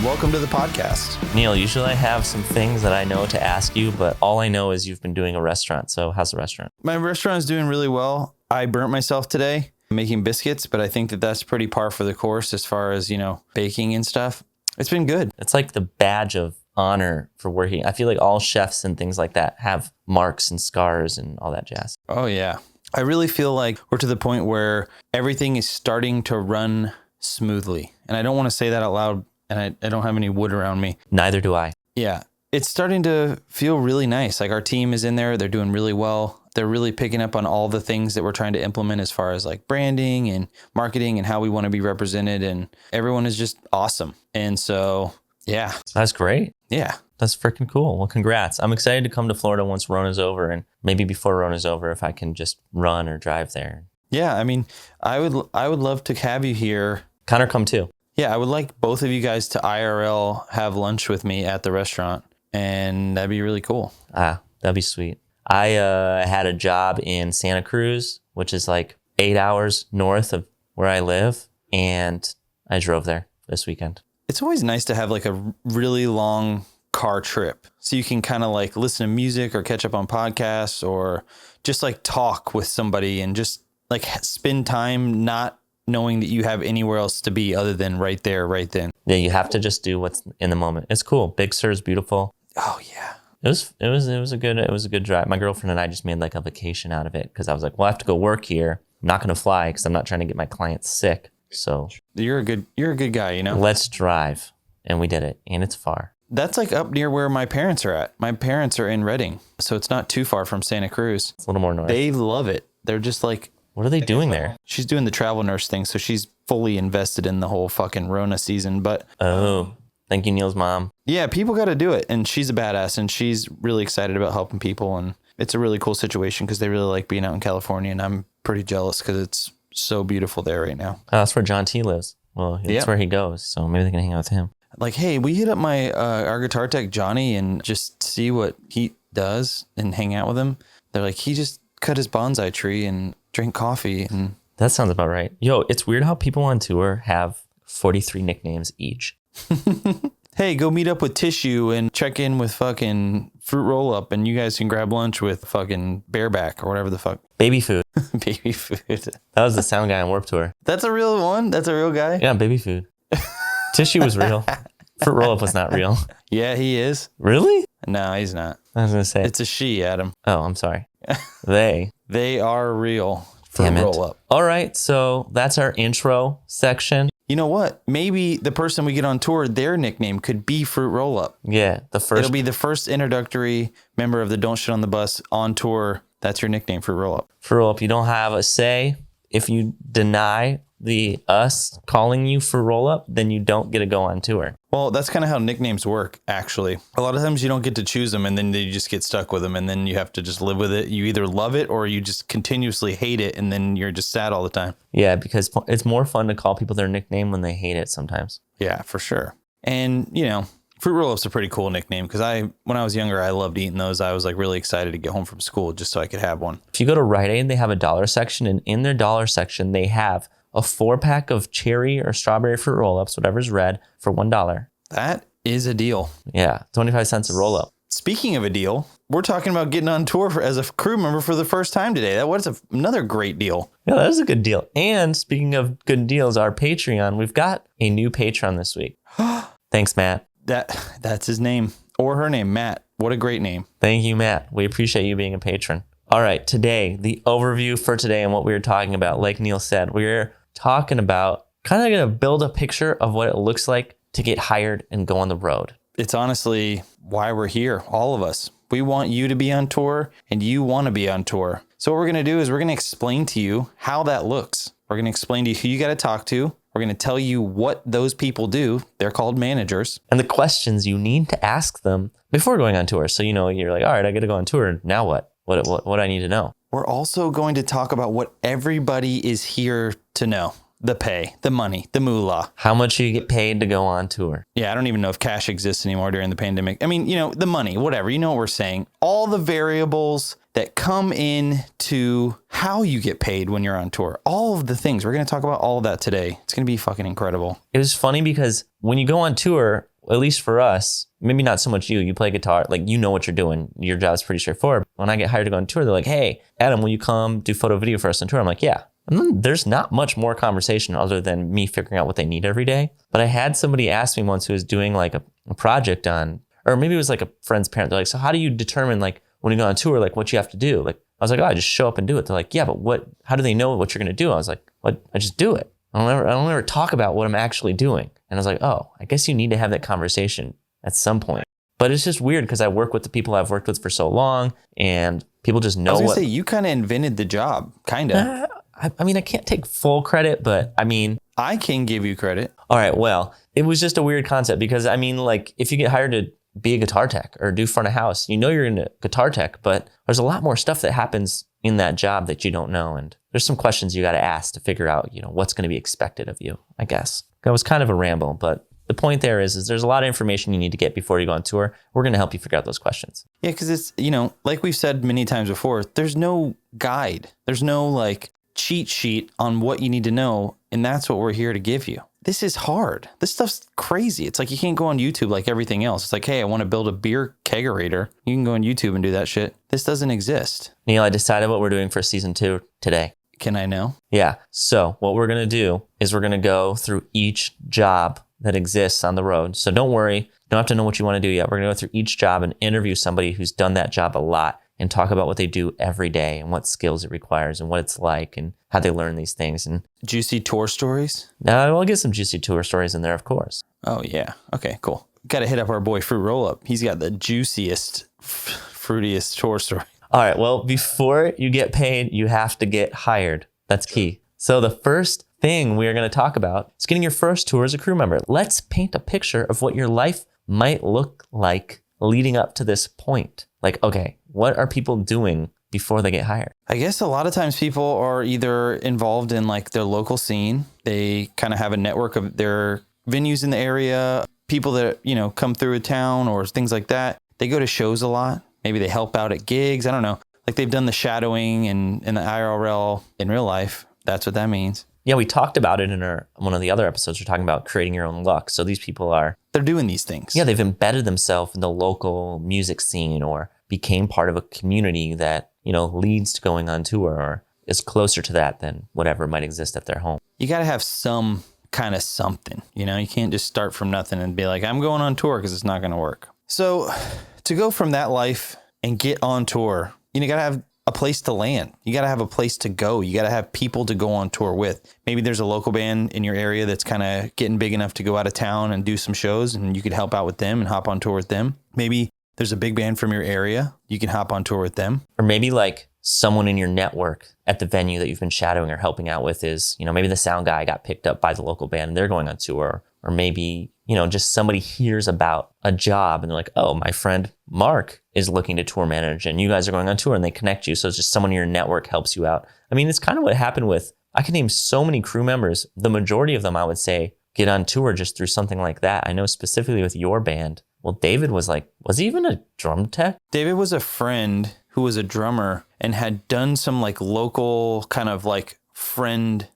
welcome to the podcast. Neil, usually I have some things that I know to ask you, but all I know is you've been doing a restaurant. So how's the restaurant? My restaurant is doing really well. I burnt myself today making biscuits, but I think that that's pretty par for the course as far as, baking and stuff. It's been good. It's like the badge of honor for working. I feel like all chefs and things like that have marks and scars and all that jazz. Oh, yeah. I really feel like we're to the point where everything is starting to run smoothly. And I don't want to say that out loud, and I don't have any wood around me. Neither do I. Yeah. It's starting to feel really nice. Like our team is in there. They're doing really well. They're really picking up on all the things that we're trying to implement as far as like branding and marketing and how we want to be represented. And everyone is just awesome. And so, yeah. That's great. Yeah. That's freaking cool. Well, congrats. I'm excited to come to Florida once Rona's over, and maybe before Rona's over, if I can just run or drive there. Yeah. I mean, I would love to have you here. Connor, come too. Yeah. I would like both of you guys to IRL have lunch with me at the restaurant, and that'd be really cool. That'd be sweet. I had a job in Santa Cruz, which is like 8 hours north of where I live, and I drove there this weekend. It's always nice to have like a really long car trip so you can kind of like listen to music or catch up on podcasts or just like talk with somebody and just like spend time not knowing that you have anywhere else to be other than right there, right then. Yeah, you have to just do what's in the moment. It's cool. Big Sur is beautiful. Oh yeah. It was a good drive. My girlfriend and I just made like a vacation out of it because I was like, well, I have to go work here. I'm not going to fly because I'm not trying to get my clients sick. So you're a good guy, Let's drive. And we did it. And it's far. That's like up near where my parents are at. My parents are in Redding. So it's not too far from Santa Cruz. It's a little more north. They love it. They're just like, what are they doing there? She's doing the travel nurse thing. So she's fully invested in the whole fucking Rona season. But thank you, Neil's mom. Yeah, people got to do it. And she's a badass and she's really excited about helping people. And it's a really cool situation because they really like being out in California. And I'm pretty jealous because it's so beautiful there right now. Oh, that's where John T lives. Well, that's where he goes. So maybe they can hang out with him. Like, hey, we hit up our guitar tech, Johnny, and just see what he does and hang out with him. They're like, he just cut his bonsai tree and drank coffee. And that sounds about right. Yo, it's weird how people on tour have 43 nicknames each. Hey, go meet up with Tissue and check in with fucking Fruit Roll Up, and you guys can grab lunch with fucking Bareback or whatever the fuck. Baby Food. Baby Food. That was the sound guy on Warped Tour. That's a real one? That's a real guy? Yeah, Baby Food. Tissue was real. Fruit Roll Up was not real. Yeah, he is. Really? No, he's not. I was going to say. It's a she, Adam. Oh, I'm sorry. They are real. Fruit Damn it. Roll Up. All right, so that's our intro section. You know what? Maybe the person we get on tour, their nickname could be Fruit Roll Up. Yeah, It'll be the first introductory member of the Don't Shit on the Bus on tour. That's your nickname, Fruit Roll Up. Fruit Roll Up, you don't have a say. If you deny us calling you Fruit Roll Up, then you don't get to go on tour. Well, that's kind of how nicknames work, actually. A lot of times you don't get to choose them, and then you just get stuck with them, and then you have to just live with it. You either love it or you just continuously hate it, and then you're just sad all the time. Yeah, because it's more fun to call people their nickname when they hate it sometimes. Yeah, for sure. And, Fruit Roll-Up's a pretty cool nickname because when I was younger, I loved eating those. I was like really excited to get home from school just so I could have one. If you go to Rite Aid, they have a dollar section, and in their dollar section, they have a 4-pack of cherry or strawberry Fruit Roll-Ups, whatever's red, for $1. That is a deal. Yeah, 25 cents a roll-up. Speaking of a deal, we're talking about getting on tour as a crew member for the first time today. Another great deal. Yeah, that is a good deal. And speaking of good deals, our Patreon, we've got a new patron this week. Thanks, Matt. That's his name or her name, Matt. What a great name. Thank you, Matt. We appreciate you being a patron. All right, today, the overview for today and what we were talking about, like Neil said, we're talking about kind of going to build a picture of what it looks like to get hired and go on the road. It's honestly why we're here, all of us. We want you to be on tour and you want to be on tour. So what we're going to do is we're going to explain to you how that looks. We're going to explain to you who you got to talk to. We're going to tell you what those people do. They're called managers. And the questions you need to ask them before going on tour. So, you're like, all right, I got to go on tour. Now what? What do I need to know? We're also going to talk about what everybody is here to know. The pay, the money, the moolah. How much you get paid to go on tour. Yeah, I don't even know if cash exists anymore during the pandemic. I mean, the money, whatever, you know what we're saying. All the variables that come in to how you get paid when you're on tour. All of the things. We're going to talk about all of that today. It's going to be fucking incredible. It was funny because when you go on tour, at least for us, maybe not so much you play guitar, like you know what you're doing. Your job's pretty straightforward. When I get hired to go on tour, they're like, hey, Adam, will you come do photo video for us on tour? I'm like, yeah. And then there's not much more conversation other than me figuring out what they need every day. But I had somebody ask me once who was doing like a project on, or maybe it was like a friend's parent. They're like, so how do you determine like when you go on tour, like what you have to do? Like, I was like, oh, I just show up and do it. They're like, yeah, but how do they know what you're going to do? I was like, what? I just do it. I don't ever talk about what I'm actually doing. And I was like, oh, I guess you need to have that conversation at some point. But it's just weird because I work with the people I've worked with for so long and people just know I was going to say, you kind of invented the job, kind of. I mean, I can't take full credit, but I mean, I can give you credit. All right. Well, it was just a weird concept because I mean, like if you get hired to be a guitar tech or do front of house, you know, you're in a guitar tech, but there's a lot more stuff that happens in that job that you don't know. And there's some questions you got to ask to figure out, you know, what's going to be expected of you, I guess. That was kind of a ramble, but the point there is there's a lot of information you need to get before you go on tour. We're going to help you figure out those questions. Yeah. Cause it's, you know, like we've said many times before, there's no guide. There's no like cheat sheet on what you need to know. And that's what we're here to give you. This is hard. This stuff's crazy. It's like you can't go on YouTube like everything else. It's like, hey, I want to build a beer kegerator. You can go on YouTube and do that shit. This doesn't exist. Neil, I decided what we're doing for season 2 today. Can I know? Yeah. So what we're going to do is we're going to go through each job that exists on the road. So don't worry. You don't have to know what you want to do yet. We're going to go through each job and interview somebody who's done that job a lot and talk about what they do every day and what skills it requires and what it's like and how they learn these things. And juicy tour stories? We'll get some juicy tour stories in there, of course. Oh, yeah. Okay, cool. Got to hit up our boy Fruit Roll Up. He's got the juiciest, fruitiest tour story. All right. Well, before you get paid, you have to get hired. That's key. So the first thing we are going to talk about is getting your first tour as a crew member. Let's paint a picture of what your life might look like leading up to this point. Like, okay, what are people doing before they get hired? I guess a lot of times people are either involved in like their local scene. They kind of have a network of their venues in the area, people that, you know, come through a town or things like that. They go to shows a lot. Maybe they help out at gigs. I don't know. Like they've done the shadowing and the IRL in real life. That's what that means. Yeah, we talked about it in one of the other episodes. We're talking about creating your own luck. So these people they're doing these things. Yeah, they've embedded themselves in the local music scene or became part of a community that, you know, leads to going on tour or is closer to that than whatever might exist at their home. You got to have some kind of something, you know, you can't just start from nothing and be like, I'm going on tour because it's not going to work. So to go from that life and get on tour, you got to have a place to land. You got to have a place to go. You got to have people to go on tour with. Maybe there's a local band in your area that's kind of getting big enough to go out of town and do some shows and you could help out with them and hop on tour with them. Maybe there's a big band from your area. You can hop on tour with them. Or maybe like someone in your network at the venue that you've been shadowing or helping out with is, you know, maybe the sound guy got picked up by the local band and they're going on tour. Or maybe, you know, just somebody hears about a job and they're like, oh, my friend Mark is looking to tour manage and you guys are going on tour and they connect you. So it's just someone in your network helps you out. I mean, it's kind of what happened with, I can name so many crew members. The majority of them, I would say, get on tour just through something like that. I know specifically with your band. Well, David was he even a drum tech? David was a friend who was a drummer and had done some like local kind of like friend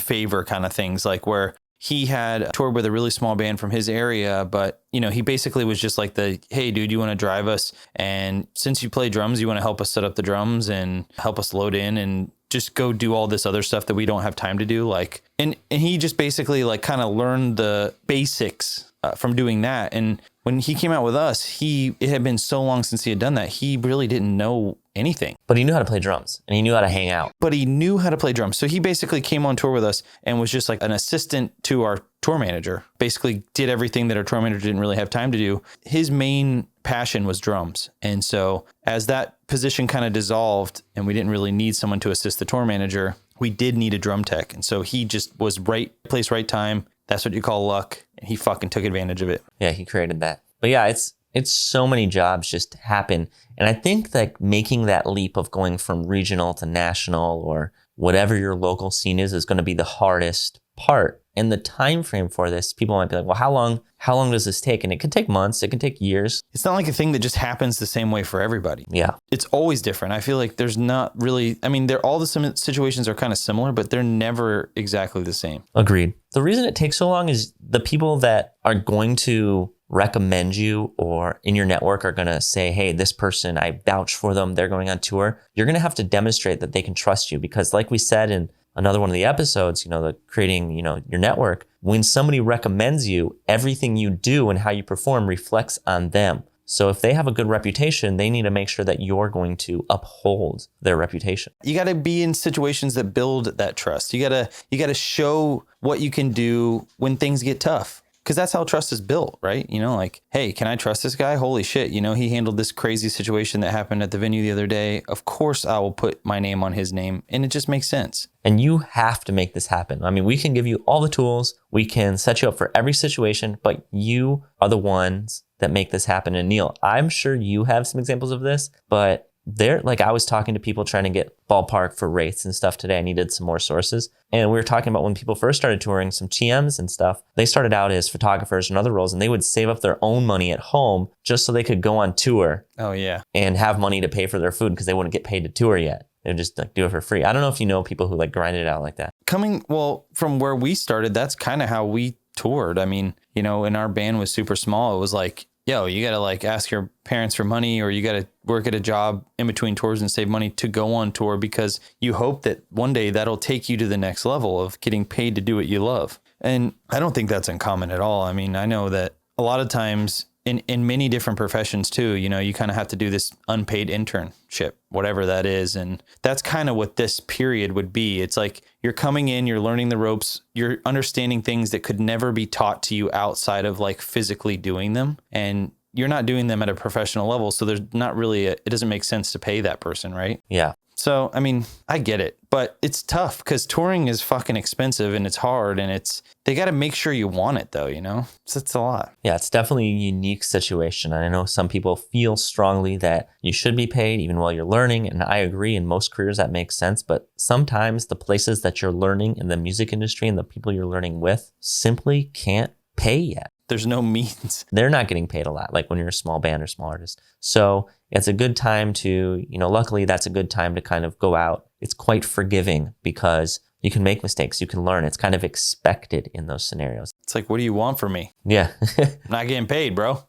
favor kind of things, like where he had toured with a really small band from his area, but, you know, he basically was just like hey, dude, you want to drive us? And since you play drums, you want to help us set up the drums and help us load in and just go do all this other stuff that we don't have time to do. Like, and he just basically like kind of learned the basics from doing that. And when he came out with us, it had been so long since he had done that. He really didn't know anything. But he knew how to play drums and he knew how to hang out. But he knew how to play drums. So he basically came on tour with us and was just like an assistant to our tour manager. Basically did everything that our tour manager didn't really have time to do. His main passion was drums. And so as that position kind of dissolved and we didn't really need someone to assist the tour manager, we did need a drum tech. And so he just was right place, right time. That's what you call luck. And he fucking took advantage of it. Yeah, he created that. But yeah, it's so many jobs just happen. And I think that making that leap of going from regional to national or whatever your local scene is going to be the hardest part And the time frame for this, people might be like, well, how long does this take? And it can take months, it can take years. It's not like a thing that just happens the same way for everybody. Yeah. It's always different. I feel like there's not really, I mean, all the situations are kind of similar, but they're never exactly the same. Agreed. The reason it takes so long is the people that are going to recommend you or in your network are going to say, hey, this person, I vouch for them, they're going on tour. You're going to have to demonstrate that they can trust you, because like we said in another one of the episodes, the creating, your network, when somebody recommends you, everything you do and how you perform reflects on them. So if they have a good reputation, they need to make sure that you're going to uphold their reputation. You got to be in situations that build that trust. You got to show what you can do when things get tough. Because that's how trust is built, right? Like, hey, can I trust this guy? Holy shit. He handled this crazy situation that happened at the venue the other day. Of course, I will put my name on his name. And it just makes sense. And you have to make this happen. I mean, we can give you all the tools. We can set you up for every situation, but you are the ones that make this happen. And Neil, I'm sure you have some examples of this, but I was talking to people trying to get ballpark for rates and stuff today. I needed some more sources. And we were talking about when people first started touring, some TMs and stuff, they started out as photographers and other roles, and they would save up their own money at home just so they could go on tour. Oh, yeah. And have money to pay for their food because they wouldn't get paid to tour yet. They would just do it for free. I don't know if you know people who grinded it out like that. From where we started, that's kind of how we toured. I mean, and our band was super small. It was like, yo, you got to ask your parents for money, or you got to work at a job in between tours and save money to go on tour, because you hope that one day that'll take you to the next level of getting paid to do what you love. And I don't think that's uncommon at all. I mean, I know that a lot of times in many different professions too, you kind of have to do this unpaid internship, whatever that is. And that's kind of what this period would be. It's like you're coming in, you're learning the ropes, you're understanding things that could never be taught to you outside of physically doing them. And you're not doing them at a professional level. So there's not really it doesn't make sense to pay that person, right? Yeah. So, I mean, I get it, but it's tough because touring is fucking expensive and it's hard, and they got to make sure you want it though, So it's a lot. Yeah, it's definitely a unique situation. I know some people feel strongly that you should be paid even while you're learning. And I agree, in most careers that makes sense. But sometimes the places that you're learning in the music industry and the people you're learning with simply can't pay yet. There's no means. They're not getting paid a lot, like when you're a small band or small artist. So it's a good time to, luckily that's a good time to kind of go out. It's quite forgiving because you can make mistakes, you can learn. It's kind of expected in those scenarios. It's like, what do you want from me? Yeah. I'm not getting paid, bro.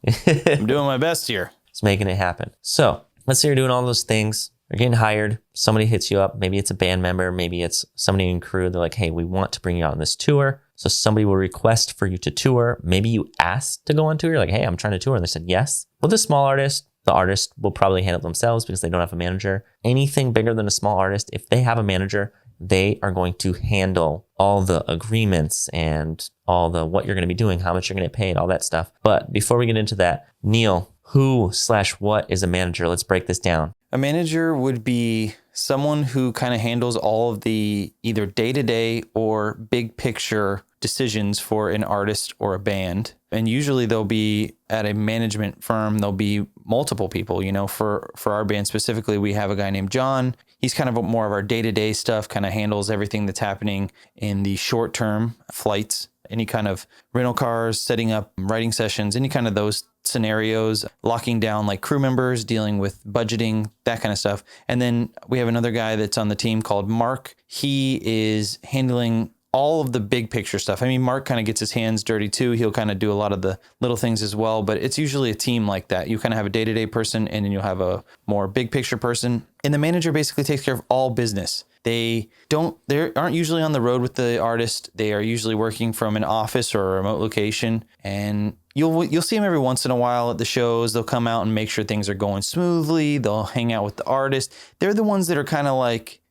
I'm doing my best here. It's making it happen. So let's say you're doing all those things. You're getting hired. Somebody hits you up. Maybe it's a band member. Maybe it's somebody in crew. They're like, hey, we want to bring you out on this tour. So somebody will request for you to tour. Maybe you asked to go on tour. You're like, hey, I'm trying to tour. And they said yes. With a small artist, the artist will probably handle it themselves because they don't have a manager. Anything bigger than a small artist, if they have a manager, they are going to handle all the agreements and all the what you're going to be doing, how much you're going to get paid, all that stuff. But before we get into that, Neil, who/what is a manager? Let's break this down. A manager would be someone who kind of handles all of the either day-to-day or big picture decisions for an artist or a band. And usually they'll be at a management firm. There'll be multiple people, for our band specifically, we have a guy named John. He's kind of more of our day-to-day stuff, kind of handles everything that's happening in the short-term flights, any kind of rental cars, setting up writing sessions, any kind of those scenarios, locking down crew members, dealing with budgeting, that kind of stuff. And then we have another guy that's on the team called Mark. He is handling all of the big picture stuff. I mean, Mark kind of gets his hands dirty too. He'll kind of do a lot of the little things as well, but it's usually a team like that. You kind of have a day-to-day person, and then you'll have a more big picture person. And the manager basically takes care of all business. They aren't usually on the road with the artist. They are usually working from an office or a remote location, and you'll see them every once in a while at the shows. They'll come out and make sure things are going smoothly. They'll hang out with the artist. They're the ones that are kind of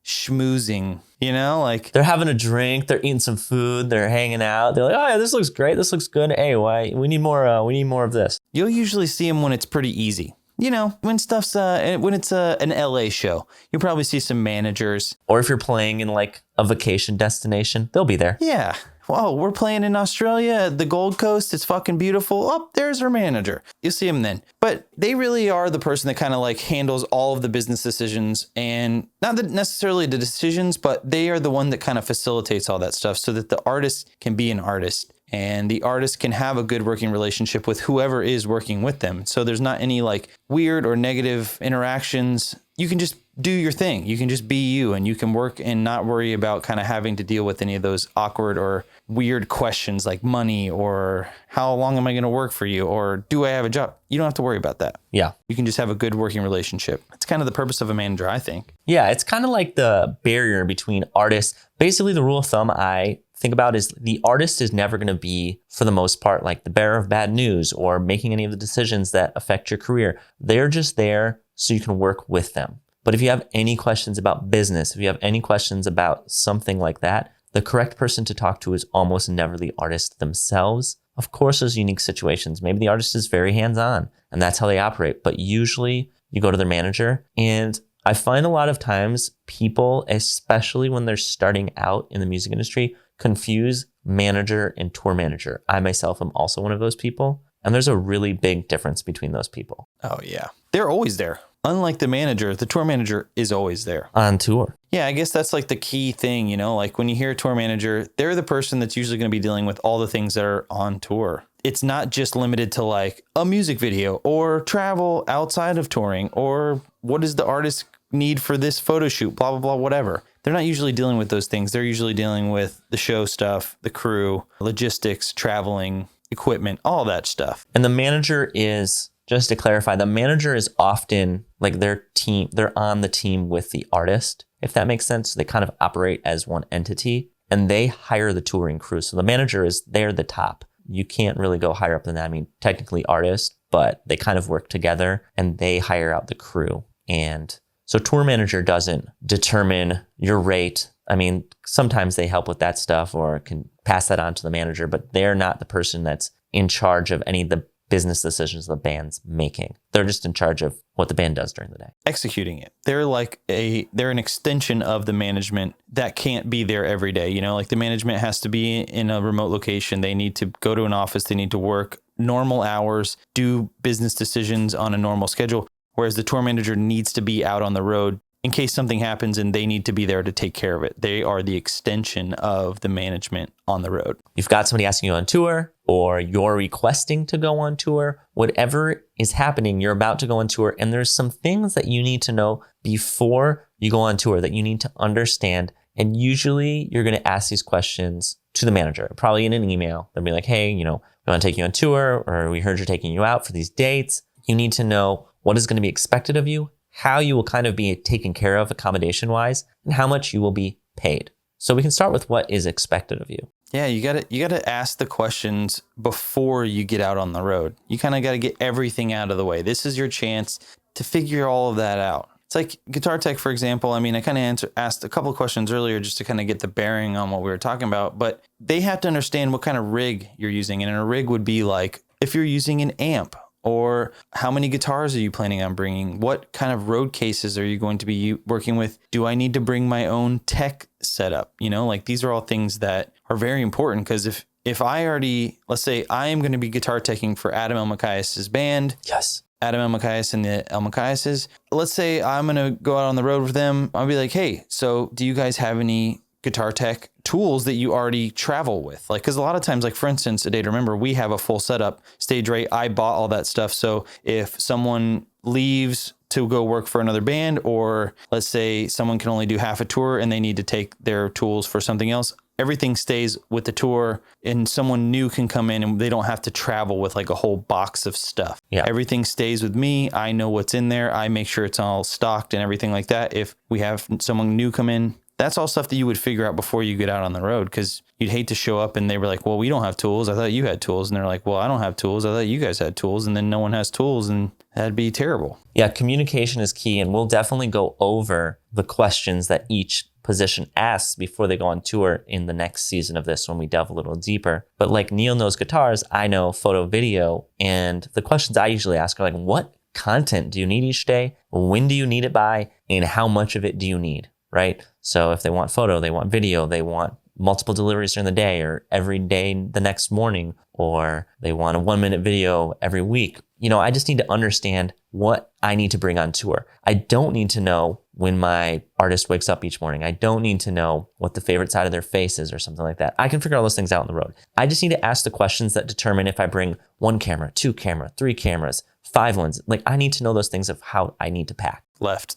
schmoozing, they're having a drink, they're eating some food, they're hanging out. They're like, oh yeah, this looks great. This looks good. Hey, we need more of this. You'll usually see them when it's pretty easy. When stuff's, when it's an LA show, you'll probably see some managers. Or if you're playing in a vacation destination, they'll be there. Yeah. Whoa, we're playing in Australia, the Gold Coast. It's fucking beautiful. Oh, there's our manager. You'll see him then. But they really are the person that kind of like handles all of the business decisions, and not necessarily the decisions, but they are the one that kind of facilitates all that stuff so that the artist can be an artist. And the artist can have a good working relationship with whoever is working with them. So there's not any like weird or negative interactions. You can just do your thing. You can just be you, and you can work and not worry about kind of having to deal with any of those awkward or weird questions like money or how long am I going to work for you or do I have a job? You don't have to worry about that. Yeah. You can just have a good working relationship. It's kind of the purpose of a manager, I think. Yeah, it's kind of like the barrier between artists. Basically, the rule of thumb I think about is the artist is never going to be, for the most part, like the bearer of bad news or making any of the decisions that affect your career. They're just there so you can work with them. But if you have any questions about business, if you have any questions about something like that, the correct person to talk to is almost never the artist themselves. Of course, there's unique situations. Maybe the artist is very hands-on and that's how they operate. But usually you go to their manager. And I find a lot of times people, especially when they're starting out in the music industry, confuse manager and tour manager. I myself am also one of those people. And there's a really big difference between those people. Oh, yeah. They're always there. Unlike the manager, the tour manager is always there. On tour. Yeah, I guess that's like the key thing, you know, like when you hear a tour manager, they're the person that's usually going to be dealing with all the things that are on tour. It's not just limited to like a music video or travel outside of touring or what does the artist need for this photo shoot, blah, blah, blah, whatever. They're not usually dealing with those things. They're usually dealing with the show stuff, the crew, logistics, traveling, equipment, all that stuff. And the manager is, just to clarify, the manager is often like their team, they're on the team with the artist, if that makes sense. They kind of operate as one entity and they hire the touring crew. So the manager is, they're the top. You can't really go higher up than that. I mean, technically artist, but they kind of work together and they hire out the crew. And so tour manager doesn't determine your rate. I mean, sometimes they help with that stuff or can pass that on to the manager, but they're not the person that's in charge of any of the business decisions the band's making. They're just in charge of what the band does during the day. Executing it. They're an extension of the management that can't be there every day. You know, like the management has to be in a remote location. They need to go to an office. They need to work normal hours, do business decisions on a normal schedule. Whereas the tour manager needs to be out on the road in case something happens and they need to be there to take care of it. They are the extension of the management on the road. You've got somebody asking you on tour or you're requesting to go on tour, whatever is happening, you're about to go on tour. And there's some things that you need to know before you go on tour that you need to understand. And usually you're going to ask these questions to the manager, probably in an email. They'll be like, hey, you know, we want to take you on tour, or we heard you're taking you out for these dates. You need to know what is going to be expected of you, how you will kind of be taken care of accommodation wise, and how much you will be paid. So we can start with what is expected of you. Yeah, you gotta ask the questions before you get out on the road. You kind of got to get everything out of the way. This is your chance to figure all of that out. It's like guitar tech, for example. I mean, I kind of asked a couple of questions earlier just to kind of get the bearing on what we were talking about, but they have to understand what kind of rig you're using. And a rig would be like if you're using an amp, or how many guitars are you planning on bringing? What kind of road cases are you going to be working with? Do I need to bring my own tech setup? You know, like these are all things that are very important because if I already, let's say I am going to be guitar teching for Adam Elmakias' band. Yes. Adam Elmakias and the Elmakiases. Let's say I'm going to go out on the road with them. I'll be like, hey, so do you guys have any guitar tech tools that you already travel with? Like, because a lot of times, like for instance, A Day to Remember, we have a full setup, stage rate. I bought all that stuff. So if someone leaves to go work for another band, or let's say someone can only do half a tour and they need to take their tools for something else, everything stays with the tour and someone new can come in and they don't have to travel with like a whole box of stuff. Yeah. Everything stays with me. I know what's in there. I make sure it's all stocked and everything like that. If we have someone new come in, that's all stuff that you would figure out before you get out on the road, because you'd hate to show up and they were like, well, we don't have tools. I thought you had tools. And they're like, well, I don't have tools. I thought you guys had tools. And then no one has tools, and that'd be terrible. Yeah, communication is key. And we'll definitely go over the questions that each position asks before they go on tour in the next season of this when we delve a little deeper. But like Neil knows guitars, I know photo video. And the questions I usually ask are like, what content do you need each day? When do you need it by? And how much of it do you need? Right? So if they want photo, they want video, they want multiple deliveries during the day or every day the next morning, or they want a 1-minute video every week. I just need to understand what I need to bring on tour. I don't need to know when my artist wakes up each morning. I don't need to know what the favorite side of their face is or something like that. I can figure all those things out on the road. I just need to ask the questions that determine if I bring 1 camera, 2 camera, 3 cameras, 5 ones. Like, I need to know those things of how I need to pack. Left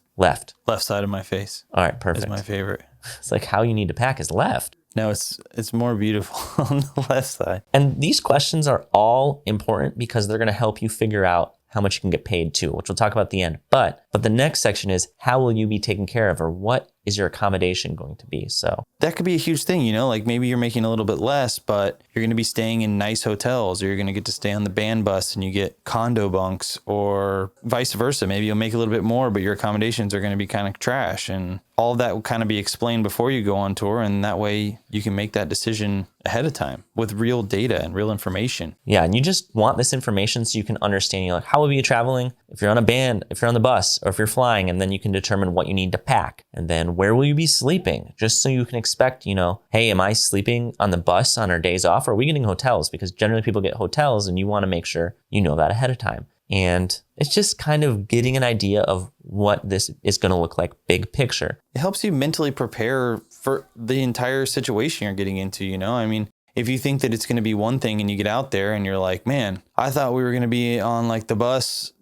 side of my face. All right, perfect. Is my favorite. It's like how you need to pack is left. No, it's more beautiful on the left side. And these questions are all important because they're going to help you figure out how much you can get paid too, which we'll talk about at the end. But the next section is, how will you be taken care of, or what is your accommodation going to be? So that could be a huge thing, like maybe you're making a little bit less, but you're going to be staying in nice hotels, or you're going to get to stay on the band bus and you get condo bunks, or vice versa. Maybe you'll make a little bit more, but your accommodations are going to be kind of trash, and all of that will kind of be explained before you go on tour. And that way you can make that decision ahead of time with real data and real information. Yeah. And you just want this information so you can understand, like, how will you be traveling if you're on a band, if you're on the bus, or if you're flying, and then you can determine what you need to pack. And then where will you be sleeping? Just so you can expect, hey, am I sleeping on the bus on our days off? Or are we getting hotels? Because generally people get hotels, and you want to make sure you know that ahead of time. And it's just kind of getting an idea of what this is going to look like, big picture. It helps you mentally prepare for the entire situation you're getting into, I mean, if you think that it's going to be one thing and you get out there and you're like, man, I thought we were going to be on like the bus,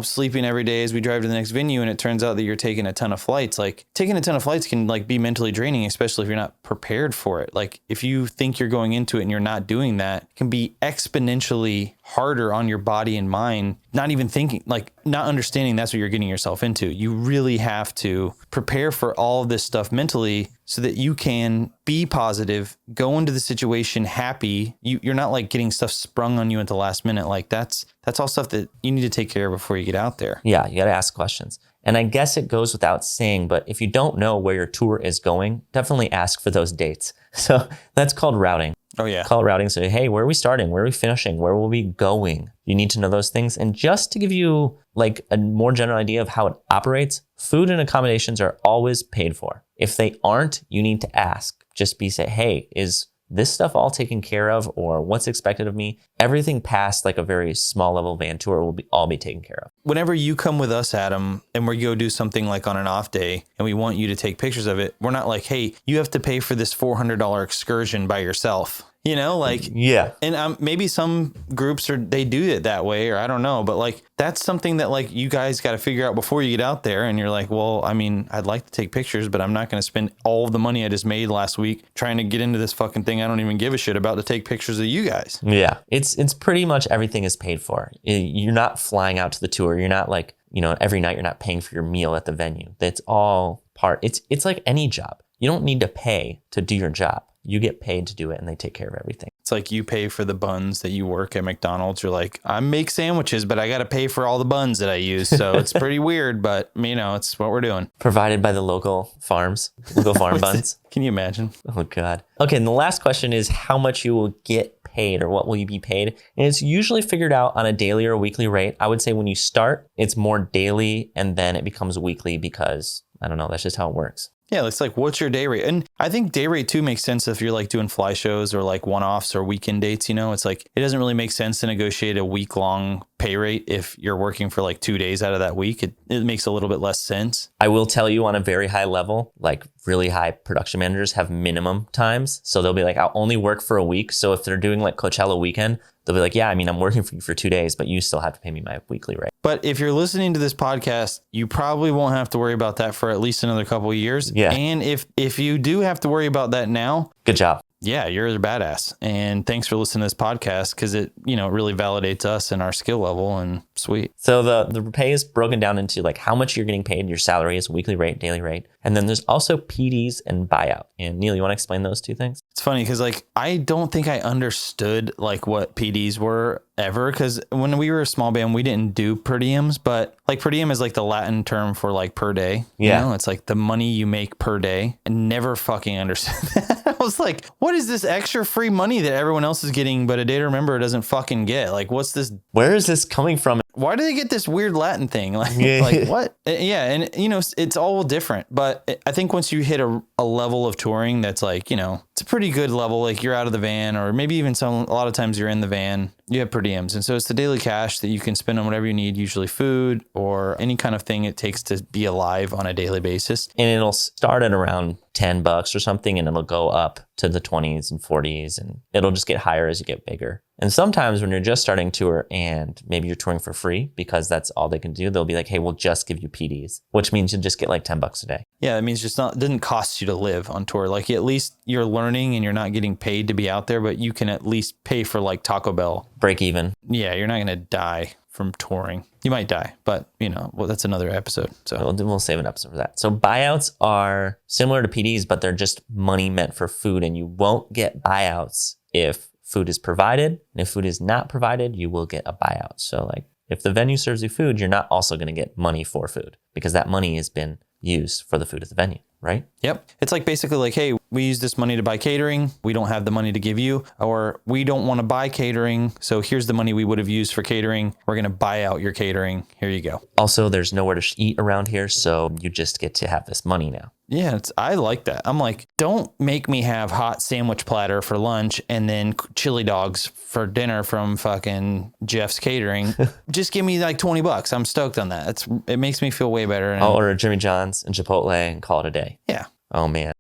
sleeping every day as we drive to the next venue. And it turns out that you're taking a ton of flights. Like, taking a ton of flights can like be mentally draining, especially if you're not prepared for it. Like, if you think you're going into it and you're not doing that, it can be exponentially harder on your body and mind, not even thinking, like not understanding that's what you're getting yourself into. You really have to prepare for all of this stuff mentally so that you can be positive, go into the situation happy. You're not like getting stuff sprung on you at the last minute. Like, that's all stuff that you need to take care of before you get out there. Yeah, you got to ask questions. And I guess it goes without saying, but if you don't know where your tour is going, definitely ask for those dates. So that's called routing. Oh, yeah. Call it routing. Say, hey, where are we starting? Where are we finishing? Where will we be going? You need to know those things. And just to give you like a more general idea of how it operates, food and accommodations are always paid for. If they aren't, you need to ask. Just say, hey, is this stuff all taken care of, or what's expected of me? Everything past like a very small level van tour will all be taken care of. Whenever you come with us, Adam, and we go do something like on an off day and we want you to take pictures of it, we're not like, hey, you have to pay for this $400 excursion by yourself. Yeah. And maybe some groups they do it that way, or I don't know, but like, that's something that like you guys got to figure out before you get out there. And you're like, well, I mean, I'd like to take pictures, but I'm not going to spend all of the money I just made last week trying to get into this fucking thing I don't even give a shit about to take pictures of you guys. Yeah. It's pretty much everything is paid for. You're not flying out to the tour. You're not like, every night you're not paying for your meal at the venue. That's all part. It's like any job. You don't need to pay to do your job. You get paid to do it, and they take care of everything. It's like you pay for the buns that you work at McDonald's. You're like, I make sandwiches, but I got to pay for all the buns that I use. So it's pretty weird, but it's what we're doing. Provided by the local farms, local farm buns. Can you imagine? Oh, God. Okay, and the last question is how much you will get paid, or what will you be paid? And it's usually figured out on a daily or weekly rate. I would say when you start, it's more daily, and then it becomes weekly because, I don't know, that's just how it works. Yeah, it's like, what's your day rate? And I think day rate too makes sense if you're like doing fly shows or like one-offs or weekend dates, It's like, it doesn't really make sense to negotiate a week-long pay rate if you're working for like 2 days out of that week. It makes a little bit less sense. I will tell you, on a very high level, like really high production managers have minimum times. So they'll be like, I'll only work for a week. So if they're doing like Coachella weekend, they'll be like, yeah, I mean, I'm working for you for 2 days, but you still have to pay me my weekly rate. But if you're listening to this podcast, you probably won't have to worry about that for at least another couple of years. Yeah. And if you do have to worry about that now, good job. Yeah, you're a badass. And thanks for listening to this podcast, because it, really validates us and our skill level, and sweet. So the pay is broken down into like how much you're getting paid. Your salary is weekly rate, daily rate. And then there's also PDs and buyout. And Neil, you want to explain those two things? It's funny because like, I don't think I understood like what PDs were ever, because when we were a small band, we didn't do per diems, but like per diem is like the Latin term for like per day. Yeah. It's like the money you make per day. I never fucking understood that. I was like, what is this extra free money that everyone else is getting, but A Day to Remember doesn't fucking get? Like, what's this? Where is this coming from? why do they get this weird Latin thing? Like, Yeah. like what? Yeah. And, it's all different. But I think once you hit a level of touring that's like, it's a pretty good level. Like you're out of the van, or maybe even a lot of times you're in the van, you have per diems. And so it's the daily cash that you can spend on whatever you need, usually food or any kind of thing it takes to be alive on a daily basis. And it'll start at around $10 or something, and it'll go up to the 20s and 40s, and it'll just get higher as you get bigger. And sometimes when you're just starting tour and maybe you're touring for free because that's all they can do, they'll be like, hey, we'll just give you PDs, which means you just get like $10 a day. Yeah, that means it doesn't cost you to live on tour. Like at least you're learning and you're not getting paid to be out there, but you can at least pay for like Taco Bell. Break even. Yeah, you're not going to die from touring. You might die, but that's another episode. So we'll save an episode for that. So buyouts are similar to PDs, but they're just money meant for food, and you won't get buyouts if food is provided. And if food is not provided, you will get a buyout. So like if the venue serves you food, you're not also going to get money for food because that money has been used for the food at the venue, right? Yep. It's like basically like, hey, we use this money to buy catering. We don't have the money to give you, or we don't want to buy catering. So here's the money we would have used for catering. We're going to buy out your catering. Here you go. Also, there's nowhere to eat around here. So you just get to have this money now. Yeah, I like that. I'm like, don't make me have hot sandwich platter for lunch and then chili dogs for dinner from fucking Jeff's Catering. Just give me like $20. I'm stoked on that. It makes me feel way better. I'll order Jimmy John's and Chipotle and call it a day. Yeah. Oh man.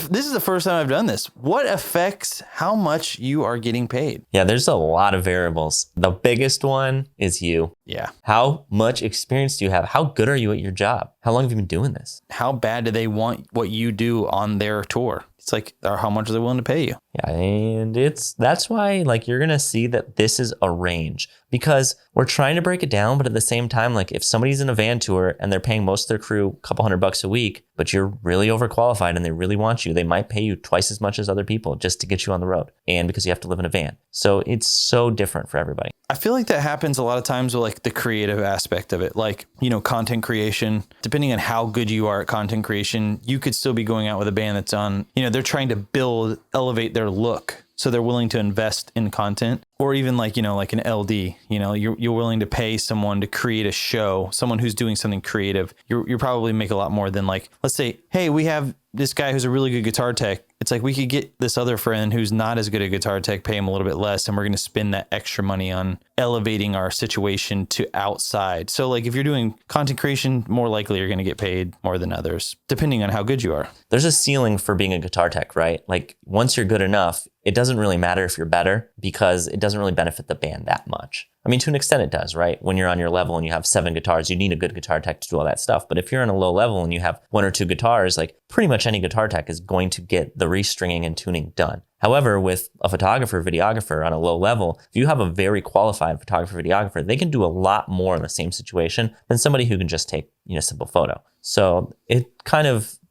This is the first time I've done this. What affects how much you are getting paid? Yeah, there's a lot of variables. The biggest one is you. Yeah. How much experience do you have? How good are you at your job? How long have you been doing this? How bad do they want what you do on their tour? It's like, how much are they willing to pay you? Yeah, and that's why like you're gonna see that this is a range, because we're trying to break it down, but at the same time, like if somebody's in a van tour and they're paying most of their crew a couple $100 a week, but you're really overqualified and they really want you, they might pay you twice as much as other people just to get you on the road, and because you have to live in a van. So it's so different for everybody. I feel like that happens a lot of times with like the creative aspect of it, like, content creation. Depending on how good you are at content creation, you could still be going out with a band that's on, they're trying to elevate their look. So they're willing to invest in content, or even like an LD, you're willing to pay someone to create a show, someone who's doing something creative. You're probably make a lot more than like, let's say, hey, we have this guy who's a really good guitar tech. It's like we could get this other friend who's not as good at guitar tech, pay him a little bit less, and we're going to spend that extra money on elevating our situation to outside. So like if you're doing content creation, more likely you're going to get paid more than others, depending on how good you are. There's a ceiling for being a guitar tech, right? Like once you're good enough, it doesn't really matter if you're better because it doesn't really benefit the band that much. I mean, to an extent it does, right? When you're on your level and you have 7 guitars, you need a good guitar tech to do all that stuff. But if you're on a low level and you have 1 or 2 guitars, like pretty much any guitar tech is going to get the restringing and tuning done. However, with a photographer, videographer on a low level, if you have a very qualified photographer, videographer, they can do a lot more in the same situation than somebody who can just take, a simple photo. So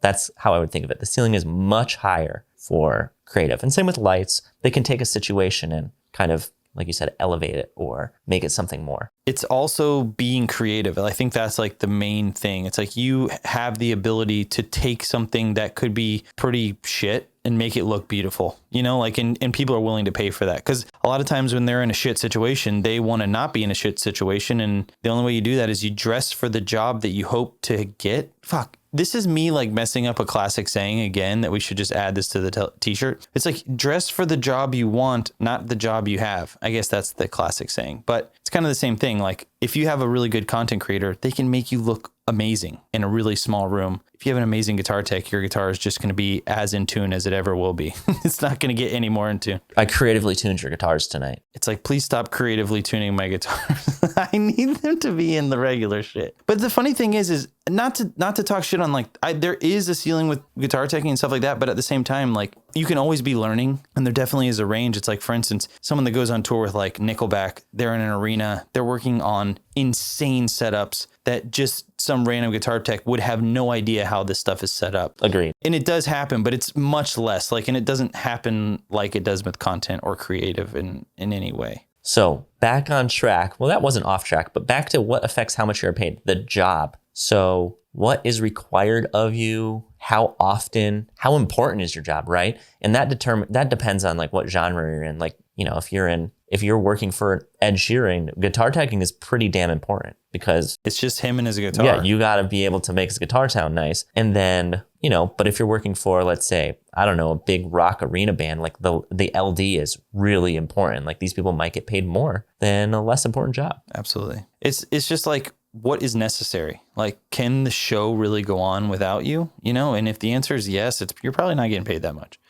that's how I would think of it. The ceiling is much higher for creative. And same with lights. They can take a situation and kind of, like you said, elevate it or make it something more. It's also being creative. I think that's like the main thing. It's like you have the ability to take something that could be pretty shit and make it look beautiful, and people are willing to pay for that. Because a lot of times when they're in a shit situation, they want to not be in a shit situation. And the only way you do that is you dress for the job that you hope to get. Fuck. This is me like messing up a classic saying again that we should just add this to the t-shirt. It's like dress for the job you want, not the job you have. I guess that's the classic saying, but it's kind of the same thing. Like if you have a really good content creator, they can make you look amazing in a really small room. If you have an amazing guitar tech, your guitar is just going to be as in tune as it ever will be. It's not going to get any more in tune. I creatively tuned your guitars tonight. It's like, please stop creatively tuning my guitars. I need them to be in the regular shit. But the funny thing is not to talk shit on there is a ceiling with guitar teching and stuff like that. But at the same time, like you can always be learning, and there definitely is a range. It's like, for instance, someone that goes on tour with like Nickelback, they're in an arena, they're working on insane setups that just some random guitar tech would have no idea how this stuff is set up. Agreed. And it does happen, but it's much less and it doesn't happen like it does with content or creative in any way. So back on track. Well, that wasn't off track, but back to what affects how much you're paid, the job. So what is required of you? How often? How important is your job, right? And that depends on like what genre you're in. Like, if you're in if you're working for Ed Sheeran, guitar teching is pretty damn important because it's just him and his guitar. Yeah, you got to be able to make his guitar sound nice. And then, but if you're working for, let's say, I don't know, a big rock arena band, like the LD is really important. Like these people might get paid more than a less important job. Absolutely. It's just like, what is necessary? Like, can the show really go on without you? And if the answer is yes, you're probably not getting paid that much.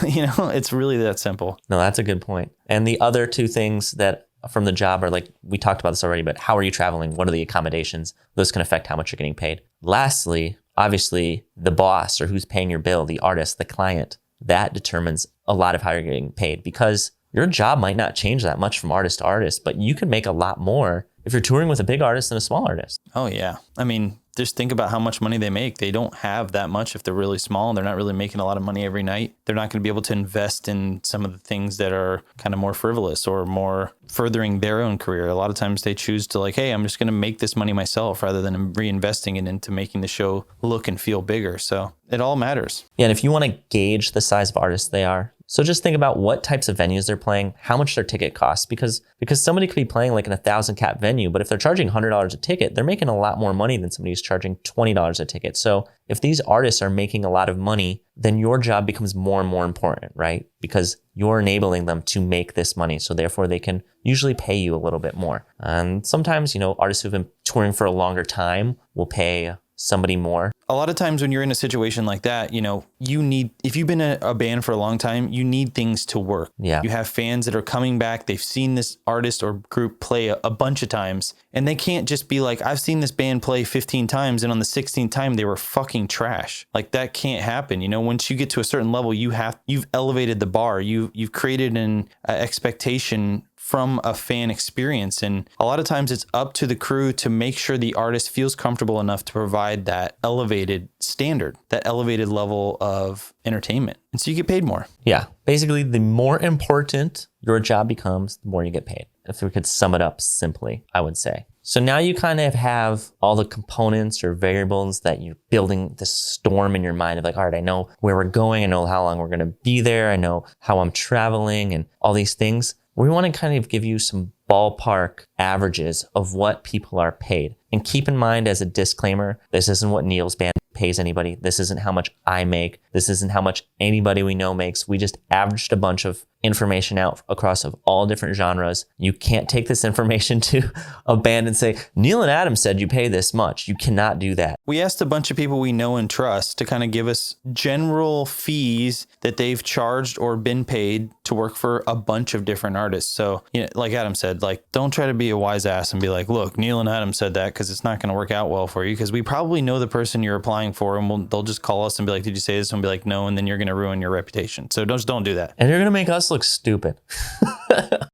It's really that simple. No, that's a good point. And the other two things that from the job are like, we talked about this already, but how are you traveling? What are the accommodations? Those can affect how much you're getting paid. Lastly, obviously the boss or who's paying your bill, the artist, the client, that determines a lot of how you're getting paid because your job might not change that much from artist to artist, but you could make a lot more if you're touring with a big artist than a small artist. Oh, yeah. I mean, just think about how much money they make. They don't have that much if they're really small and they're not really making a lot of money every night. They're not going to be able to invest in some of the things that are kind of more frivolous or more furthering their own career. A lot of times they choose to like, hey, I'm just going to make this money myself rather than reinvesting it into making the show look and feel bigger. So it all matters. Yeah. And if you want to gauge the size of artists they are, so just think about what types of venues they're playing, how much their ticket costs, because somebody could be playing like in 1,000 cap venue, but if they're charging $100 a ticket, they're making a lot more money than somebody who's charging $20 a ticket. So if these artists are making a lot of money, then your job becomes more and more important, right? Because you're enabling them to make this money. So therefore they can usually pay you a little bit more. And sometimes, artists who've been touring for a longer time will pay somebody more. A lot of times when you're in a situation like that, if you've been a band for a long time, you need things to work. Yeah. You have fans that are coming back. They've seen this artist or group play a bunch of times, and they can't just be like, I've seen this band play 15 times and on the 16th time they were fucking trash. Like that can't happen. Once you get to a certain level, you've elevated the bar. You've created an expectation from a fan experience. And a lot of times it's up to the crew to make sure the artist feels comfortable enough to provide that elevated standard, that elevated level of entertainment. And so you get paid more. Yeah. Basically, the more important your job becomes, the more you get paid. If we could sum it up simply, I would say. So now you kind of have all the components or variables that you're building this storm in your mind of like, all right, I know where we're going. I know how long we're going to be there. I know how I'm traveling and all these things. We want to kind of give you some ballpark averages of what people are paid. And keep in mind as a disclaimer, this isn't what Neil's band pays anybody. This isn't how much I make. This isn't how much anybody we know makes. We just averaged a bunch of information out across of all different genres. You can't take this information to a band and say, Neil and Adam said you pay this much. You cannot do that. We asked a bunch of people we know and trust to kind of give us general fees that they've charged or been paid to work for a bunch of different artists. So, like Adam said, like, don't try to be a wise ass and be like, look, Neil and Adam said that, because it's not going to work out well for you, because we probably know the person you're applying for, and they'll just call us and be like, did you say this? And be like, no, and then you're going to ruin your reputation. So don't do that. And you're going to make us look stupid.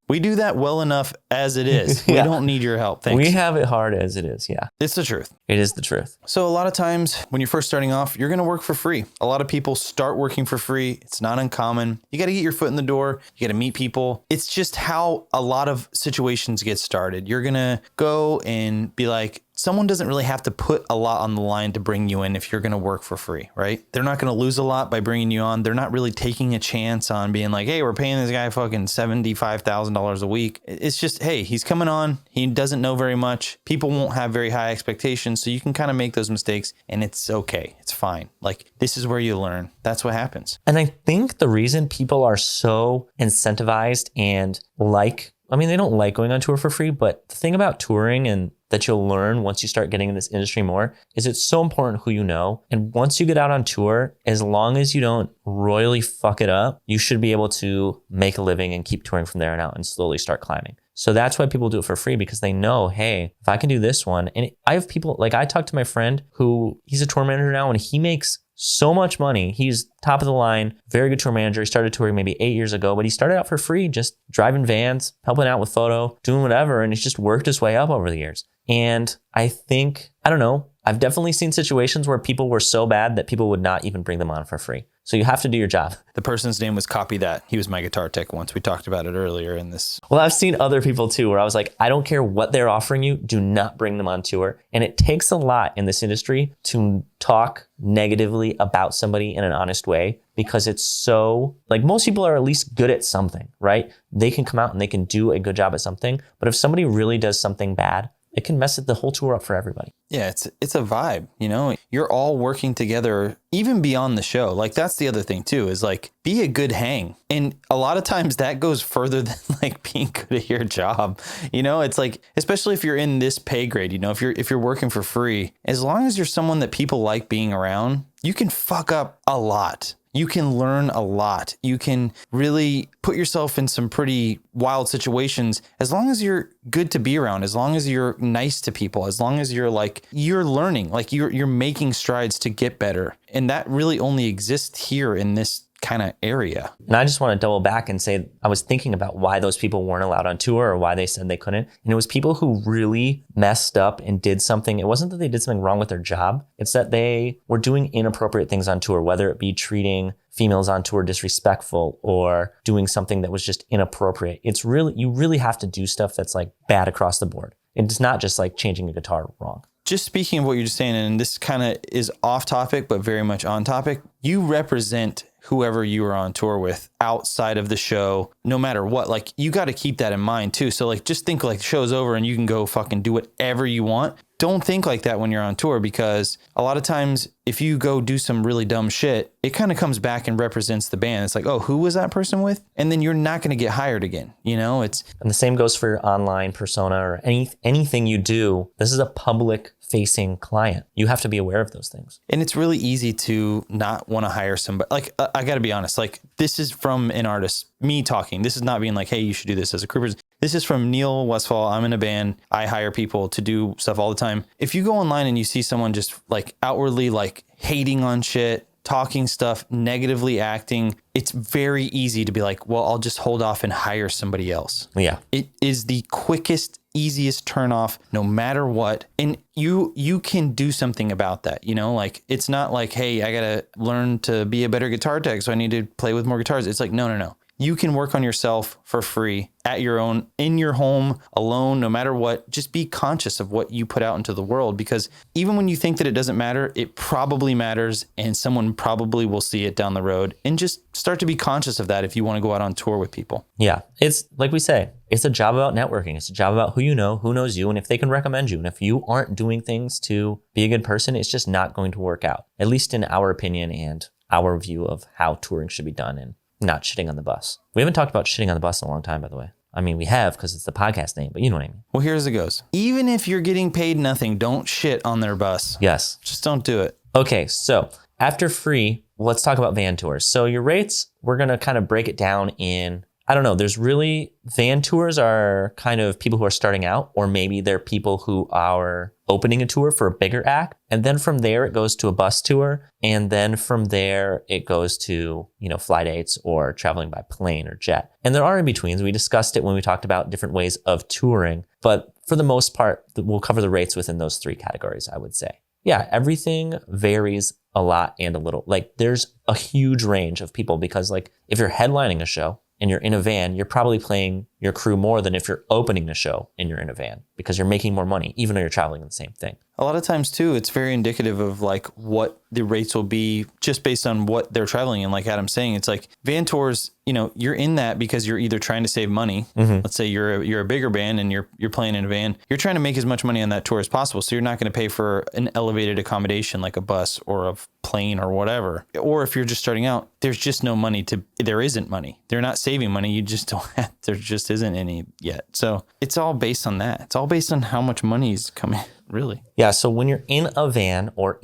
We do that well enough as it is. Yeah. We don't need your help. Thanks. We have it hard as it is. Yeah. It's the truth. It is the truth. So a lot of times when you're first starting off, you're going to work for free. A lot of people start working for free. It's not uncommon. You got to get your foot in the door. You got to meet people. It's just how a lot of situations get started. You're going to go and be like, someone doesn't really have to put a lot on the line to bring you in if you're going to work for free, right? They're not going to lose a lot by bringing you on. They're not really taking a chance on being like, hey, we're paying this guy fucking $75,000 a week. It's just, hey, he's coming on. He doesn't know very much. People won't have very high expectations. So you can kind of make those mistakes and it's okay. It's fine. Like, this is where you learn. That's what happens. And I think the reason people are so incentivized and they don't like going on tour for free, but the thing about touring and that you'll learn once you start getting in this industry more is it's so important who you know. And once you get out on tour, as long as you don't royally fuck it up, you should be able to make a living and keep touring from there on out and slowly start climbing. So that's why people do it for free, because they know, hey, if I can do this one. And I have people, like I talked to my friend who he's a tour manager now and he makes so much money. He's top of the line, very good tour manager. He started touring maybe 8 years ago, but he started out for free, just driving vans, helping out with photo, doing whatever. And he's just worked his way up over the years. And I think, I don't know, I've definitely seen situations where people were so bad that people would not even bring them on for free. So you have to do your job. The person's name was Copy That. He was my guitar tech once. We talked about it earlier in this. Well, I've seen other people too, where I was like, I don't care what they're offering you. Do not bring them on tour. And it takes a lot in this industry to talk negatively about somebody in an honest way, because it's so, like, most people are at least good at something, right? They can come out and they can do a good job at something. But if somebody really does something bad, it can mess the whole tour up for everybody. Yeah, it's a vibe, you know? You're all working together even beyond the show. Like, that's the other thing too, is like, be a good hang. And a lot of times that goes further than like being good at your job. You know, it's like, especially if you're in this pay grade, you know, if you're working for free, as long as you're someone that people like being around, you can fuck up a lot. You can learn a lot. You can really put yourself in some pretty wild situations as long as you're good to be around, as long as you're nice to people, as long as you're like, you're learning, like you're making strides to get better. And that really only exists here in this kind of area. And I just want to double back and say, I was thinking about why those people weren't allowed on tour or why they said they couldn't. And it was people who really messed up and did something. It wasn't that they did something wrong with their job. It's that they were doing inappropriate things on tour, whether it be treating females on tour disrespectful or doing something that was just inappropriate. It's really, you really have to do stuff that's like bad across the board. It's not just like changing a guitar wrong. Just speaking of what you're just saying, and this kind of is off topic, but very much on topic, you represent whoever you are on tour with outside of the show, no matter what. Like, you got to keep that in mind too. So like, just think like the show's over and you can go fucking do whatever you want. Don't think like that when you're on tour, because a lot of times if you go do some really dumb shit, it kind of comes back and represents the band. It's like, oh, who was that person with? And then you're not going to get hired again. You know, and the same goes for your online persona or anything you do. This is a public facing client. You have to be aware of those things. And it's really easy to not want to hire somebody. Like, I got to be honest, like, this is from an artist, me talking. This is not being like, hey, you should do this as a crew person. This is from Neil Westfall. I'm in a band. I hire people to do stuff all the time. If you go online and you see someone just like outwardly like hating on shit, talking stuff, negatively acting, it's very easy to be like, well, I'll just hold off and hire somebody else. Yeah. It is the quickest, easiest turn off no matter what. And you can do something about that. You know, like, it's not like, hey, I got to learn to be a better guitar tech, so I need to play with more guitars. It's like, no. You can work on yourself for free at your own, in your home, alone, no matter what. Just be conscious of what you put out into the world, because even when you think that it doesn't matter, it probably matters, and someone probably will see it down the road. And just start to be conscious of that if you want to go out on tour with people. Yeah. It's like we say, it's a job about networking. It's a job about who you know, who knows you, and if they can recommend you. And if you aren't doing things to be a good person, it's just not going to work out, at least in our opinion and our view of how touring should be done, and not shitting on the bus. We haven't talked about shitting on the bus in a long time, by the way. I mean, we have, because it's the podcast name, but you know what I mean. Well, here's it goes. Even if you're getting paid nothing, don't shit on their bus. Yes. Just don't do it. Okay, so after free, let's talk about van tours. So your rates, we're going to kind of break it down in, I don't know, there's really, van tours are kind of people who are starting out, or maybe they're people who are opening a tour for a bigger act. And then from there, it goes to a bus tour. And then from there, it goes to, fly dates or traveling by plane or jet. And there are in-betweens. We discussed it when we talked about different ways of touring. But for the most part, we'll cover the rates within those three categories, I would say. Yeah, everything varies a lot and a little. Like, there's a huge range of people, because like, if you're headlining a show and you're in a van, you're probably paying your crew more than if you're opening a show and you're in a van, because you're making more money, even though you're traveling in the same thing. A lot of times too, it's very indicative of like what the rates will be just based on what they're traveling in. Like Adam's saying, it's like van tours, you're in that because you're either trying to save money. Mm-hmm. Let's say you're a bigger band and you're playing in a van. You're trying to make as much money on that tour as possible. So you're not going to pay for an elevated accommodation like a bus or a plane or whatever. Or if you're just starting out, there's just no money there isn't money. They're not saving money. You just don't have, there just isn't any yet. So it's all based on that. It's all based on how much money is coming, really. Yeah. So when you're in a van or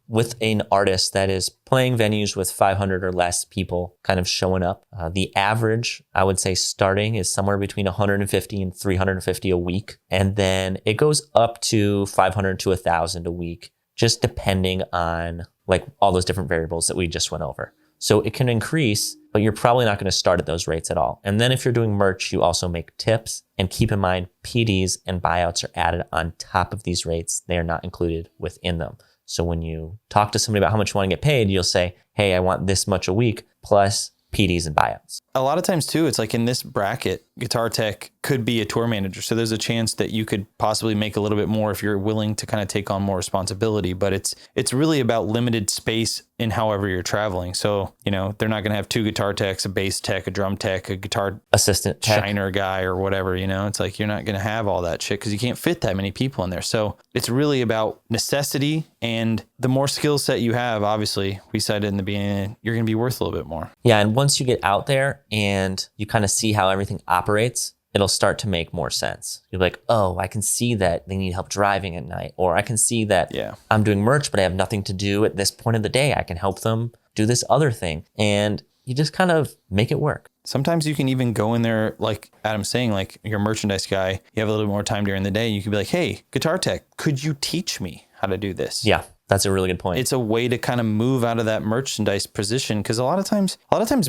with an artist that is playing venues with 500 or less people kind of showing up, the average, I would say, starting is somewhere between 150 and 350 a week. And then it goes up to 500 to 1,000 a week, just depending on like all those different variables that we just went over. So it can increase, but you're probably not going to start at those rates at all. And then if you're doing merch, you also make tips. And keep in mind, PDs and buyouts are added on top of these rates. They are not included within them. So when you talk to somebody about how much you want to get paid, you'll say, hey, I want this much a week plus PDs and buyouts. A lot of times too, it's like in this bracket, guitar tech could be a tour manager. So there's a chance that you could possibly make a little bit more if you're willing to kind of take on more responsibility. But it's really about limited space in however you're traveling. So, you know, they're not going to have 2 guitar techs, a bass tech, a drum tech, a guitar assistant tech, shiner guy or whatever, you know, it's like you're not going to have all that shit because you can't fit that many people in there. So it's really about necessity, and the more skill set you have, obviously, we said in the beginning, you're going to be worth a little bit more. Yeah. And once you get out there and you kind of see how everything operates, it'll start to make more sense. You're like, oh, I can see that they need help driving at night, or I can see that I'm doing merch, but I have nothing to do at this point of the day. I can help them do this other thing. And you just kind of make it work. Sometimes you can even go in there, like Adam's saying, like you're a merchandise guy, you have a little more time during the day. You could be like, hey, guitar tech, could you teach me how to do this? Yeah. That's a really good point. It's a way to kind of move out of that merchandise position, because a lot of times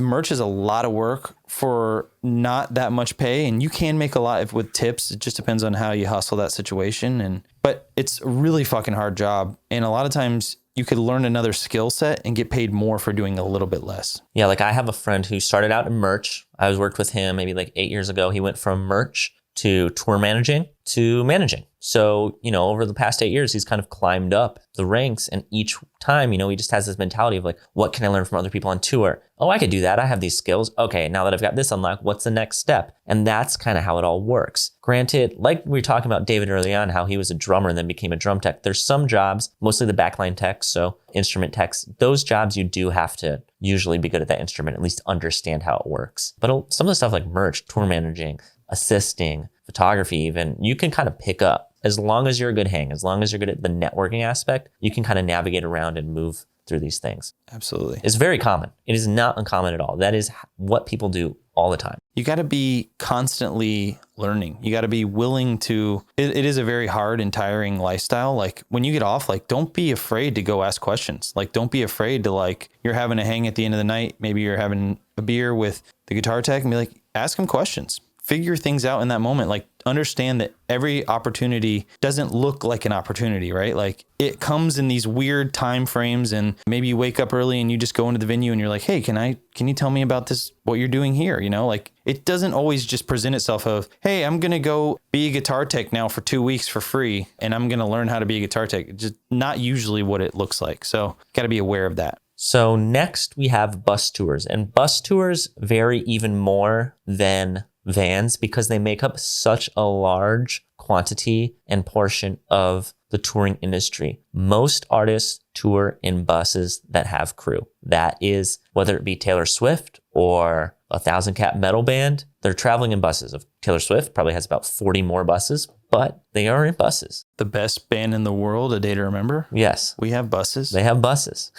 merch is a lot of work for not that much pay, and you can make a lot with tips. It just depends on how you hustle that situation. But it's a really fucking hard job, and a lot of times you could learn another skill set and get paid more for doing a little bit less. Yeah, like I have a friend who started out in merch. I was worked with him maybe like 8 years ago. He went from merch to tour managing to managing. So, you know, over the past 8 years, he's kind of climbed up the ranks, and each time, you know, he just has this mentality of like, what can I learn from other people on tour? Oh, I could do that. I have these skills. Okay, now that I've got this unlocked, what's the next step? And that's kind of how it all works. Granted, like we were talking about David early on, how he was a drummer and then became a drum tech. There's some jobs, mostly the backline techs, so instrument techs, those jobs you do have to usually be good at that instrument, at least understand how it works. But some of the stuff like merch, tour managing, assisting, photography even, you can kind of pick up. As long as you're a good hang, as long as you're good at the networking aspect, you can kind of navigate around and move through these things. Absolutely. It's very common. It is not uncommon at all. That is what people do all the time. You got to be constantly learning. You got to be willing to, it is a very hard and tiring lifestyle. Like when you get off, like don't be afraid to go ask questions. Like don't be afraid to, like, you're having a hang at the end of the night. Maybe you're having a beer with the guitar tech and be like, ask him questions. Figure things out in that moment. Like understand that every opportunity doesn't look like an opportunity, right? Like it comes in these weird time frames, and maybe you wake up early and you just go into the venue and you're like, hey, can you tell me about this, what you're doing here? You know, like it doesn't always just present itself of, hey, I'm going to go be a guitar tech now for 2 weeks for free, and I'm going to learn how to be a guitar tech. It's just not usually what it looks like. So got to be aware of that. So next we have bus tours, and bus tours vary even more than vans because they make up such a large quantity and portion of the touring industry. Most artists tour in buses that have crew. That is, whether it be Taylor Swift or a 1,000 Cap metal band, they're traveling in buses. Taylor Swift probably has about 40 more buses, but they are in buses. The best band in the world, A Day to Remember. Yes. We have buses. They have buses.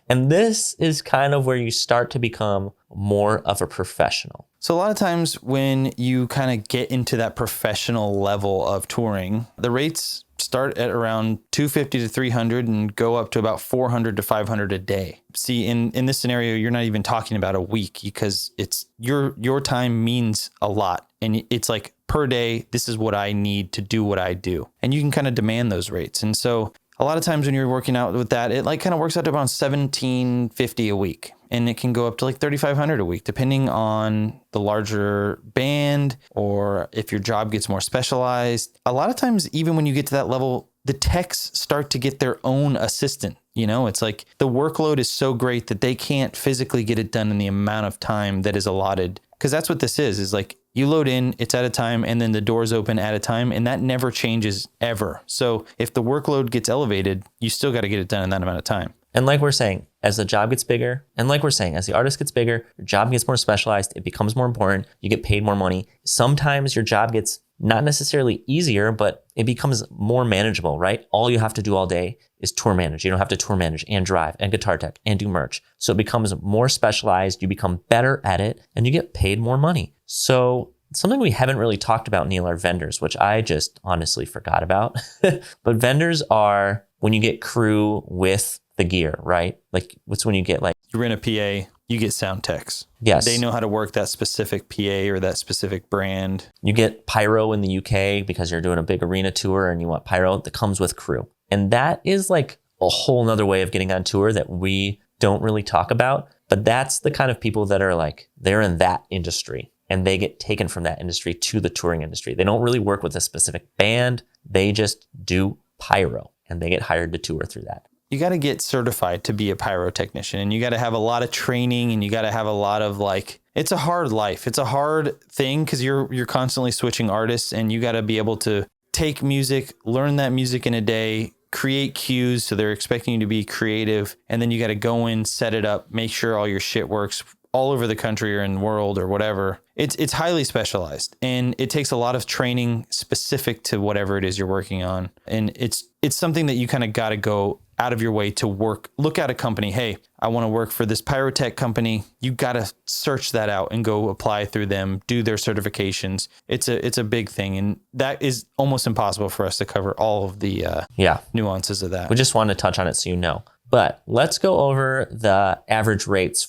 And this is kind of where you start to become more of a professional. So a lot of times when you kind of get into that professional level of touring, the rates start at around $250 to $300 and go up to about $400 to $500 a day. See, in this scenario, you're not even talking about a week, because it's your time means a lot. And it's like per day, this is what I need to do what I do. And you can kind of demand those rates. And so a lot of times when you're working out with that, it like kind of works out to around $1,750 a week. And it can go up to like $3,500 a week, depending on the larger band or if your job gets more specialized. A lot of times, even when you get to that level, the techs start to get their own assistant. You know, it's like the workload is so great that they can't physically get it done in the amount of time that is allotted. Because that's what this is like you load in, it's at a time, and then the doors open at a time, and that never changes ever. So if the workload gets elevated, you still got to get it done in that amount of time. And like we're saying, as the job gets bigger, and like we're saying, as the artist gets bigger, your job gets more specialized, it becomes more important, you get paid more money. Sometimes your job gets not necessarily easier, but it becomes more manageable, right? All you have to do all day is tour manage. You don't have to tour manage and drive and guitar tech and do merch. So it becomes more specialized, you become better at it, and you get paid more money. So something we haven't really talked about, Neil, are vendors, which I just honestly forgot about. But vendors are when you get crew with the gear, right? Like what's when you get like... You're in a PA, you get sound techs. Yes. They know how to work that specific PA or that specific brand. You get pyro in the UK because you're doing a big arena tour and you want pyro that comes with crew. And that is like a whole nother way of getting on tour that we don't really talk about. But that's the kind of people that are like, they're in that industry and they get taken from that industry to the touring industry. They don't really work with a specific band. They just do pyro and they get hired to tour through that. You got to get certified to be a pyrotechnician, and you got to have a lot of training, and you got to have a lot of like, it's a hard life. It's a hard thing because you're constantly switching artists, and you got to be able to take music, learn that music in a day, create cues. So they're expecting you to be creative, and then you got to go in, set it up, make sure all your shit works all over the country or in the world or whatever. It's highly specialized, and it takes a lot of training specific to whatever it is you're working on. And it's something that you kind of got to go out of your way to look at a company. Hey, I want to work for this pyrotech company. You got to search that out and go apply through them, do their certifications. It's a big thing. And that is almost impossible for us to cover all of the nuances of that. We just wanted to touch on it so you know. But let's go over the average rates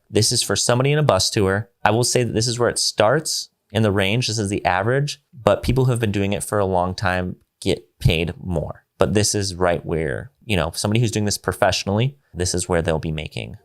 this is for somebody in a bus tour. I will say that this is where it starts in the range. This is the average, but people who have been doing it for a long time get paid more. But this is right where, somebody who's doing this professionally, this is where what they'll be making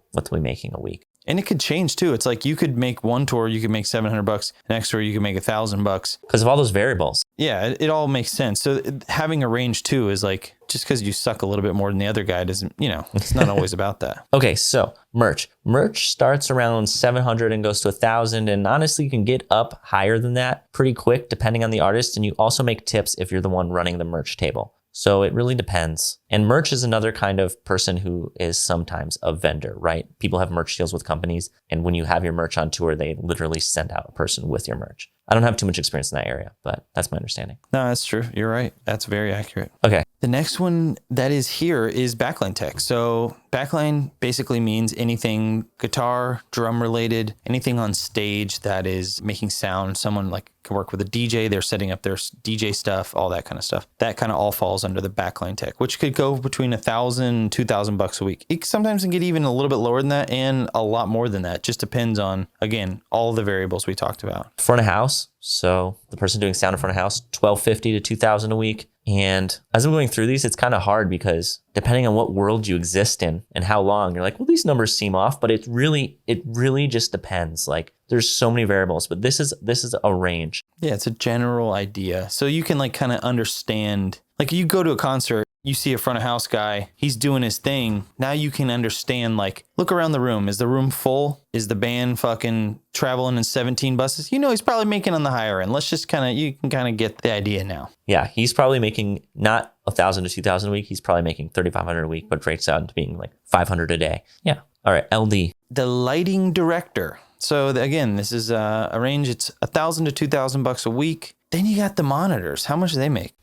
a week. And it could change too. It's like you could make one tour, you could make $700. Next tour, you could make $1,000 because of all those variables. Yeah, it all makes sense. So having a range too is like, just because you suck a little bit more than the other guy doesn't, it's not always about that. Okay, so merch starts around 700 and goes to 1,000, and honestly, you can get up higher than that pretty quick depending on the artist. And you also make tips if you're the one running the merch table. So it really depends. And merch is another kind of person who is sometimes a vendor, right? People have merch deals with companies, and when you have your merch on tour, they literally send out a person with your merch. I don't have too much experience in that area, but that's my understanding. No, that's true. You're right. That's very accurate. Okay. The next one that is here is backline tech. So backline basically means anything guitar, drum related, anything on stage that is making sound. Someone like can work with a DJ. They're setting up their DJ stuff, all that kind of stuff. That kind of all falls under the backline tech, which could go between $1,000 and $2,000 a week. It sometimes can get even a little bit lower than that and a lot more than that. Just depends on, again, all the variables we talked about. Front of house. So the person doing sound in front of house, $1,250 to $2,000 a week. And as I'm going through these, it's kind of hard because depending on what world you exist in and how long, you're like, well, these numbers seem off, but it really just depends. Like there's so many variables, but this is a range. Yeah, it's a general idea. So you can like kind of understand, like you go to a concert, you see a front of house guy, he's doing his thing. Now you can understand, like, look around the room. Is the room full? Is the band fucking traveling in 17 buses? He's probably making on the higher end. Let's just you can kind of get the idea now. Yeah, he's probably making not $1,000 to $2,000 a week. He's probably making $3,500 a week, but breaks out into being like $500 a day. Yeah. All right, LD. The lighting director. So again, this is a range. It's $1,000 to $2,000 a week. Then you got the monitors. How much do they make?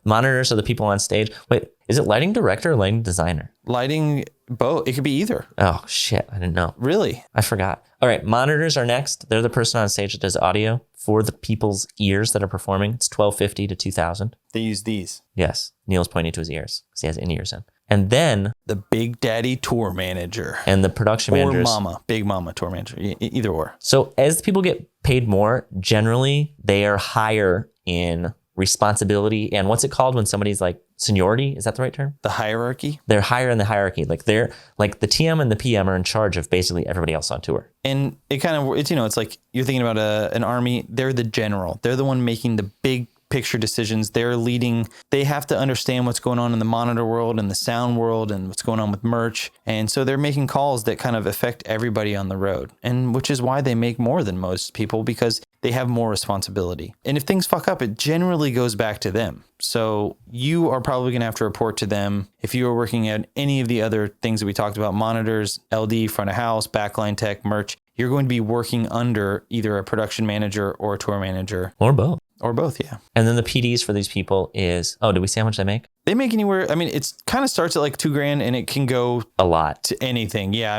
Monitors are the people on stage. Wait, is it lighting director or lighting designer? Lighting, both. It could be either. Oh, shit. I didn't know. Really? I forgot. All right. Monitors are next. They're the person on stage that does audio for the people's ears that are performing. It's $1,250 to $2,000. They use these. Yes. Neil's pointing to his ears because he has in-ears in. And then the Big Daddy tour manager and the production managers. Or Big Mama tour manager, either or. So as people get paid more, generally they are higher in responsibility. And what's it called when somebody's like seniority? Is that the right term? The hierarchy? They're higher in the hierarchy. Like they're like the TM and the PM are in charge of basically everybody else on tour. And it's it's like you're thinking about an army. They're the general. They're the one making the big picture decisions. They're leading. They have to understand what's going on in the monitor world and the sound world and what's going on with merch. And so they're making calls that kind of affect everybody on the road. And which is why they make more than most people, because they have more responsibility. And if things fuck up, it generally goes back to them. So you are probably going to have to report to them. If you are working at any of the other things that we talked about, monitors, LD, front of house, backline tech, merch, you're going to be working under either a production manager or a tour manager. Or both. Or both, yeah. And then the PDs for these people is, did we say how much they make? They make anywhere, it's kind of starts at like $2,000 and it can go a lot to anything. Yeah,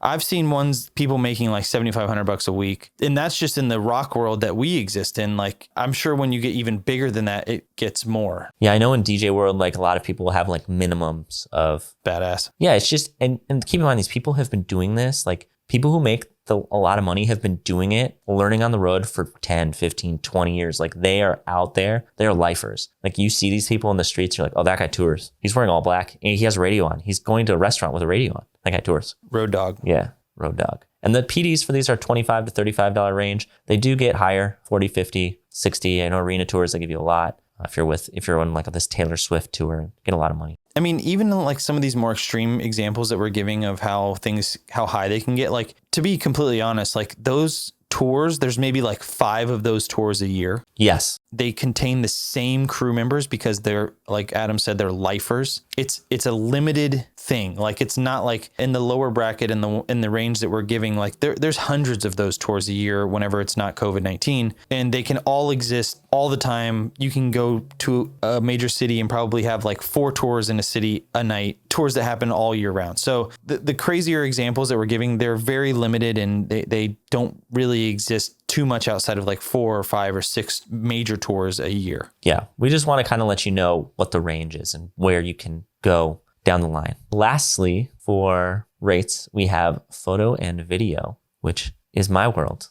I've seen people making like $7,500 a week. And that's just in the rock world that we exist in. Like, I'm sure when you get even bigger than that, it gets more. Yeah, I know in DJ world, like a lot of people will have like minimums of badass. Yeah, it's just, and keep in mind, these people have been doing this. Like People who make a lot of money have been doing it, learning on the road for 10, 15, 20 years. Like they are out there. They're lifers. Like you see these people in the streets, you're like, oh, that guy tours. He's wearing all black and he has a radio on. He's going to a restaurant with a radio on. That guy tours. Road dog. Yeah, road dog. And the PDs for these are $25 to $35 range. They do get higher, 40, 50, 60. I know arena tours, they give you a lot. If you're on like this Taylor Swift tour, get a lot of money. I mean, even like some of these more extreme examples that we're giving of how high they can get, like, to be completely honest, like those tours, there's maybe like 5 of those tours a year. Yes. They contain the same crew members because they're, like Adam said, they're lifers. It's a limited thing. Like it's not like in the lower bracket in the range that we're giving, like there's hundreds of those tours a year whenever it's not COVID-19, and they can all exist all the time. You can go to a major city and probably have like 4 tours in a city a night, tours that happen all year round. So the crazier examples that we're giving, they're very limited and they don't really exist too much outside of like 4 or 5 or 6 major tours a year. Yeah. We just want to kind of let you know what the range is and where you can go down the line. Lastly, for rates, we have photo and video, which is my world.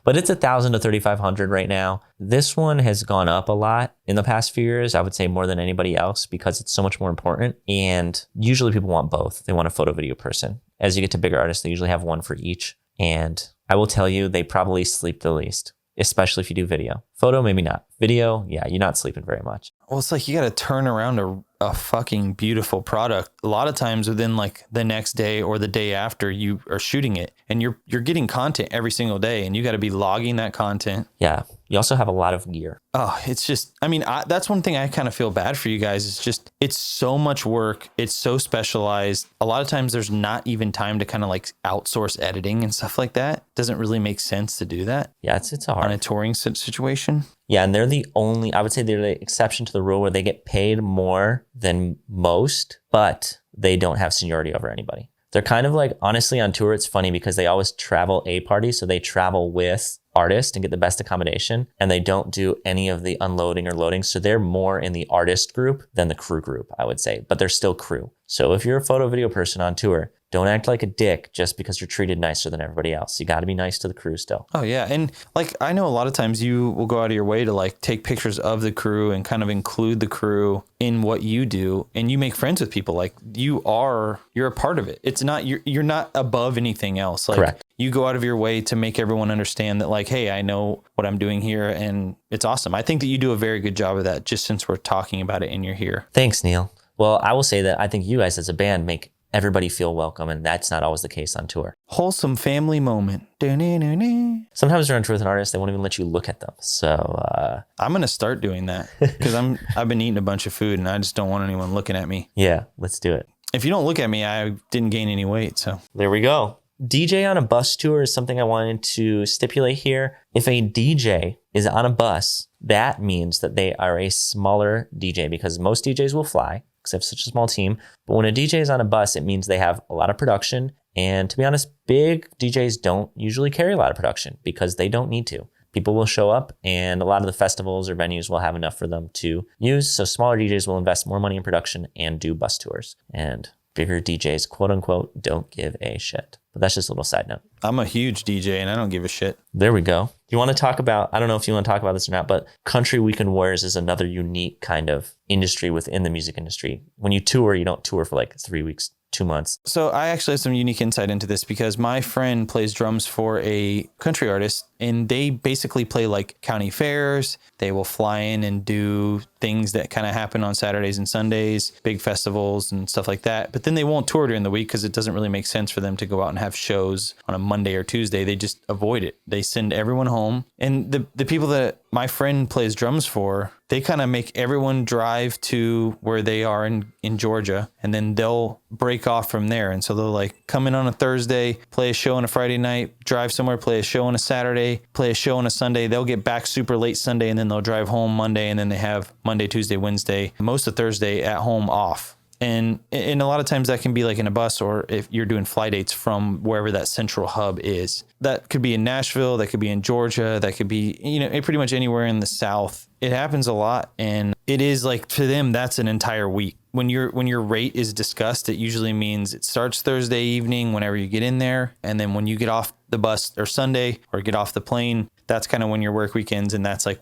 But it's $1,000 to $3,500 right now. This one has gone up a lot in the past few years. I would say more than anybody else because it's so much more important. And usually people want both. They want a photo video person. As you get to bigger artists, they usually have one for each. And I will tell you, they probably sleep the least, especially if you do video. Photo, maybe not. Video, yeah, you're not sleeping very much. Well, it's like you got to turn around a fucking beautiful product. A lot of times within like the next day or the day after you are shooting it, and you're getting content every single day, and you got to be logging that content. Yeah. You also have a lot of gear. Oh, it's just, I mean, that's one thing I kind of feel bad for you guys. It's just, it's so much work. It's so specialized. A lot of times there's not even time to kind of like outsource editing and stuff like that. Doesn't really make sense to do that. Yeah, it's hard. On a touring situation. Yeah, and they're the only, I would say they're the exception to the rule where they get paid more than most, but they don't have seniority over anybody. They're kind of like, honestly, on tour, it's funny because they always travel a party. So they travel with artists and get the best accommodation, and they don't do any of the unloading or loading. So they're more in the artist group than the crew group, I would say, but they're still crew. So if you're a photo video person on tour, don't act like a dick just because you're treated nicer than everybody else. You got to be nice to the crew still. Oh, yeah. And like, I know a lot of times you will go out of your way to like take pictures of the crew and kind of include the crew in what you do. And you make friends with people. Like you're a part of it. It's not, you're not above anything else. Like, correct. You go out of your way to make everyone understand that like, hey, I know what I'm doing here. And it's awesome. I think that you do a very good job of that just since we're talking about it and you're here. Thanks, Neil. Well, I will say that I think you guys as a band make everybody feel welcome, and that's not always the case on tour. Wholesome family moment. Sometimes you're on tour with an artist, they won't even let you look at them. So I'm gonna start doing that because I've been eating a bunch of food and I just don't want anyone looking at me. Yeah, let's do it. If you don't look at me, I didn't gain any weight. So there we go. DJ on a bus tour is something I wanted to stipulate here. If a DJ is on a bus, that means that they are a smaller DJ because most DJs will fly because they have such a small team. But when a DJ is on a bus, it means they have a lot of production. And to be honest, big DJs don't usually carry a lot of production because they don't need to. People will show up and a lot of the festivals or venues will have enough for them to use. So smaller DJs will invest more money in production and do bus tours. And bigger DJs, quote unquote, don't give a shit. But that's just a little side note. I'm a huge DJ and I don't give a shit. There we go. You want to talk about, I don't know if you want to talk about this or not, but Country Weekend Warriors is another unique kind of industry within the music industry. When you tour, you don't tour for like 3 weeks, 2 months. So I actually have some unique insight into this because my friend plays drums for a country artist and they basically play like county fairs. They will fly in and do things that kind of happen on Saturdays and Sundays, big festivals and stuff like that. But then they won't tour during the week because it doesn't really make sense for them to go out and have shows on a Monday or Tuesday. They just avoid it. They send everyone home. And the people that my friend plays drums for, they kind of make everyone drive to where they are in Georgia, and then they'll break off from there. And so they'll like come in on a Thursday, play a show on a Friday night, drive somewhere, play a show on a Saturday, play a show on a Sunday. They'll get back super late Sunday, and then they'll drive home Monday, and then they have Monday, Tuesday, Wednesday, most of Thursday at home off. And a lot of times that can be like in a bus, or if you're doing fly dates from wherever that central hub is. That could be in Nashville, that could be in Georgia, that could be, pretty much anywhere in the South. It happens a lot. And it is like, to them, that's an entire week. when your rate is discussed, it usually means it starts Thursday evening whenever you get in there. And then when you get off the bus or Sunday or get off the plane, that's kind of when your work weekends. And that's like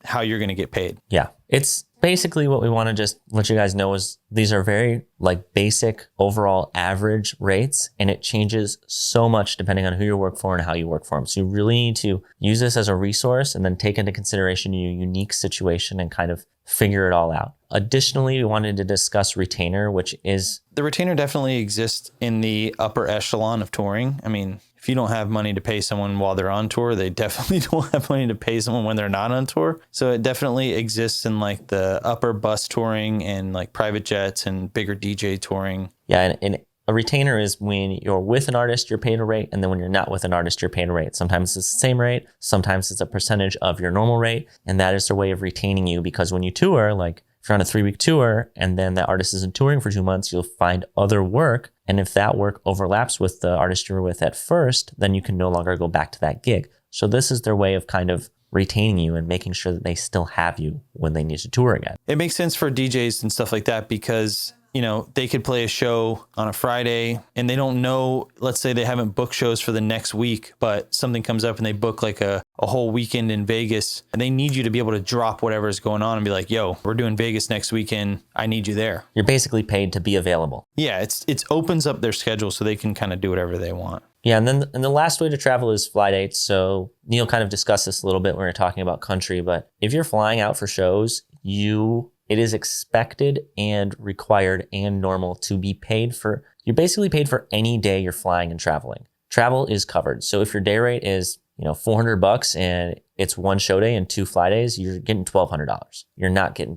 how you're going to get paid. Yeah. It's basically what we want to just let you guys know is these are very like basic overall average rates, and it changes so much depending on who you work for and how you work for them. So you really need to use this as a resource and then take into consideration your unique situation and kind of figure it all out. Additionally, we wanted to discuss retainer, which is... The retainer definitely exists in the upper echelon of touring. I mean, if you don't have money to pay someone while they're on tour, they definitely don't have money to pay someone when they're not on tour. So it definitely exists in like the upper bus touring and like private jets and bigger DJ touring. Yeah, and a retainer is when you're with an artist, you're paid a rate, and then when you're not with an artist, you're paid a rate. Sometimes it's the same rate, sometimes it's a percentage of your normal rate, and that is their way of retaining you, because when you tour, like if you're on a 3-week tour and then that artist isn't touring for 2 months, you'll find other work, and if that work overlaps with the artist you were with at first, then you can no longer go back to that gig. So this is their way of kind of retaining you and making sure that they still have you when they need to tour again. It makes sense for DJs and stuff like that because, you know, they could play a show on a Friday and they don't know, let's say they haven't booked shows for the next week, but something comes up and they book like a whole weekend in Vegas and they need you to be able to drop whatever is going on and be like, yo, we're doing Vegas next weekend. I need you there. You're basically paid to be available. Yeah, it opens up their schedule so they can kind of do whatever they want. Yeah, and the last way to travel is fly dates. So Neil kind of discussed this a little bit when we were talking about country, but if you're flying out for shows, it is expected and required and normal to be paid for, you're basically paid for any day you're flying and traveling. Travel is covered. So if your day rate is, $400 and it's one show day and 2 fly days, you're getting $1,200. You're not getting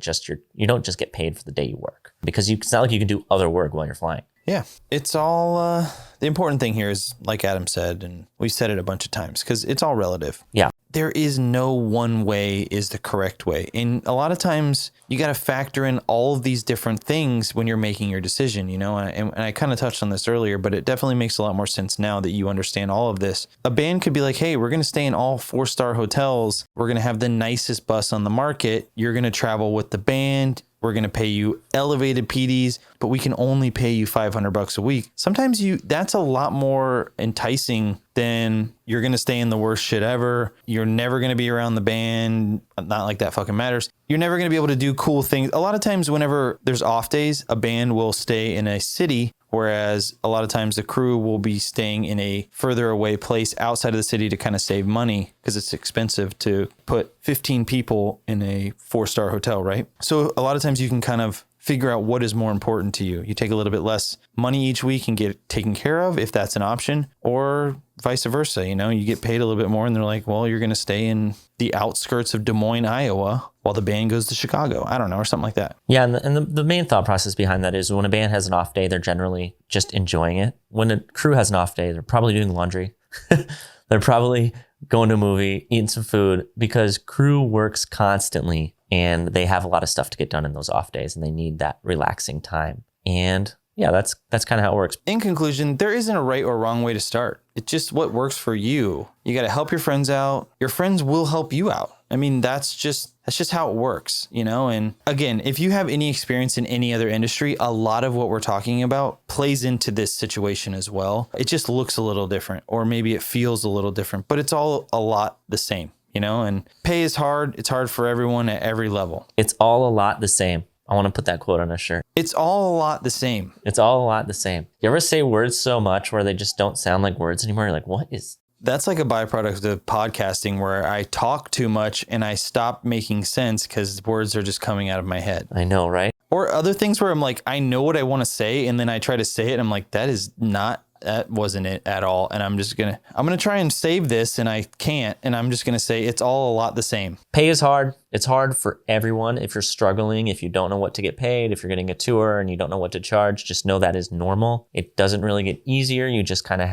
you don't just get paid for the day you work, because it's not like you can do other work while you're flying. Yeah, it's all, the important thing here is, like Adam said, and we've said it a bunch of times, because it's all relative. Yeah. There is no one way is the correct way. And a lot of times you got to factor in all of these different things when you're making your decision, and I kind of touched on this earlier, but it definitely makes a lot more sense now that you understand all of this. A band could be like, hey, we're going to stay in all 4-star hotels. We're going to have the nicest bus on the market. You're going to travel with the band. We're going to pay you elevated PDs, but we can only pay you $500 a week. Sometimes that's a lot more enticing than you're going to stay in the worst shit ever. You're never going to be around the band. Not like that fucking matters. You're never going to be able to do cool things. A lot of times whenever there's off days, a band will stay in a city, whereas a lot of times the crew will be staying in a further away place outside of the city to kind of save money, because it's expensive to put 15 people in a 4-star hotel, right? So a lot of times you can kind of figure out what is more important to you. You take a little bit less money each week and get taken care of if that's an option, or vice versa. You get paid a little bit more and they're like, well, you're going to stay in the outskirts of Des Moines, Iowa while the band goes to Chicago. I don't know, or something like that. Yeah. And the main thought process behind that is when a band has an off day, they're generally just enjoying it. When a crew has an off day, they're probably doing laundry. They're probably going to a movie, eating some food, because crew works constantly and they have a lot of stuff to get done in those off days and they need that relaxing time. And yeah, that's kind of how it works. In conclusion, there isn't a right or wrong way to start. It's just what works for you. You got to help your friends out. Your friends will help you out. I mean, that's just how it works, And again, if you have any experience in any other industry, a lot of what we're talking about plays into this situation as well. It just looks a little different, or maybe it feels a little different, but it's all a lot the same, and pay is hard. It's hard for everyone at every level. It's all a lot the same. I want to put that quote on a shirt. It's all a lot the same. It's all a lot the same. You ever say words so much where they just don't sound like words anymore? You're like, what is... That's like a byproduct of podcasting where I talk too much and I stop making sense because words are just coming out of my head. I know, right? Or other things where I'm like, I know what I want to say, and then I try to say it and I'm like, that wasn't it at all. And I'm going to try and save this, and I can't. And I'm just going to say it's all a lot the same. Pay is hard. It's hard for everyone. If you're struggling, if you don't know what to get paid, if you're getting a tour and you don't know what to charge, just know that is normal. It doesn't really get easier. You just kind of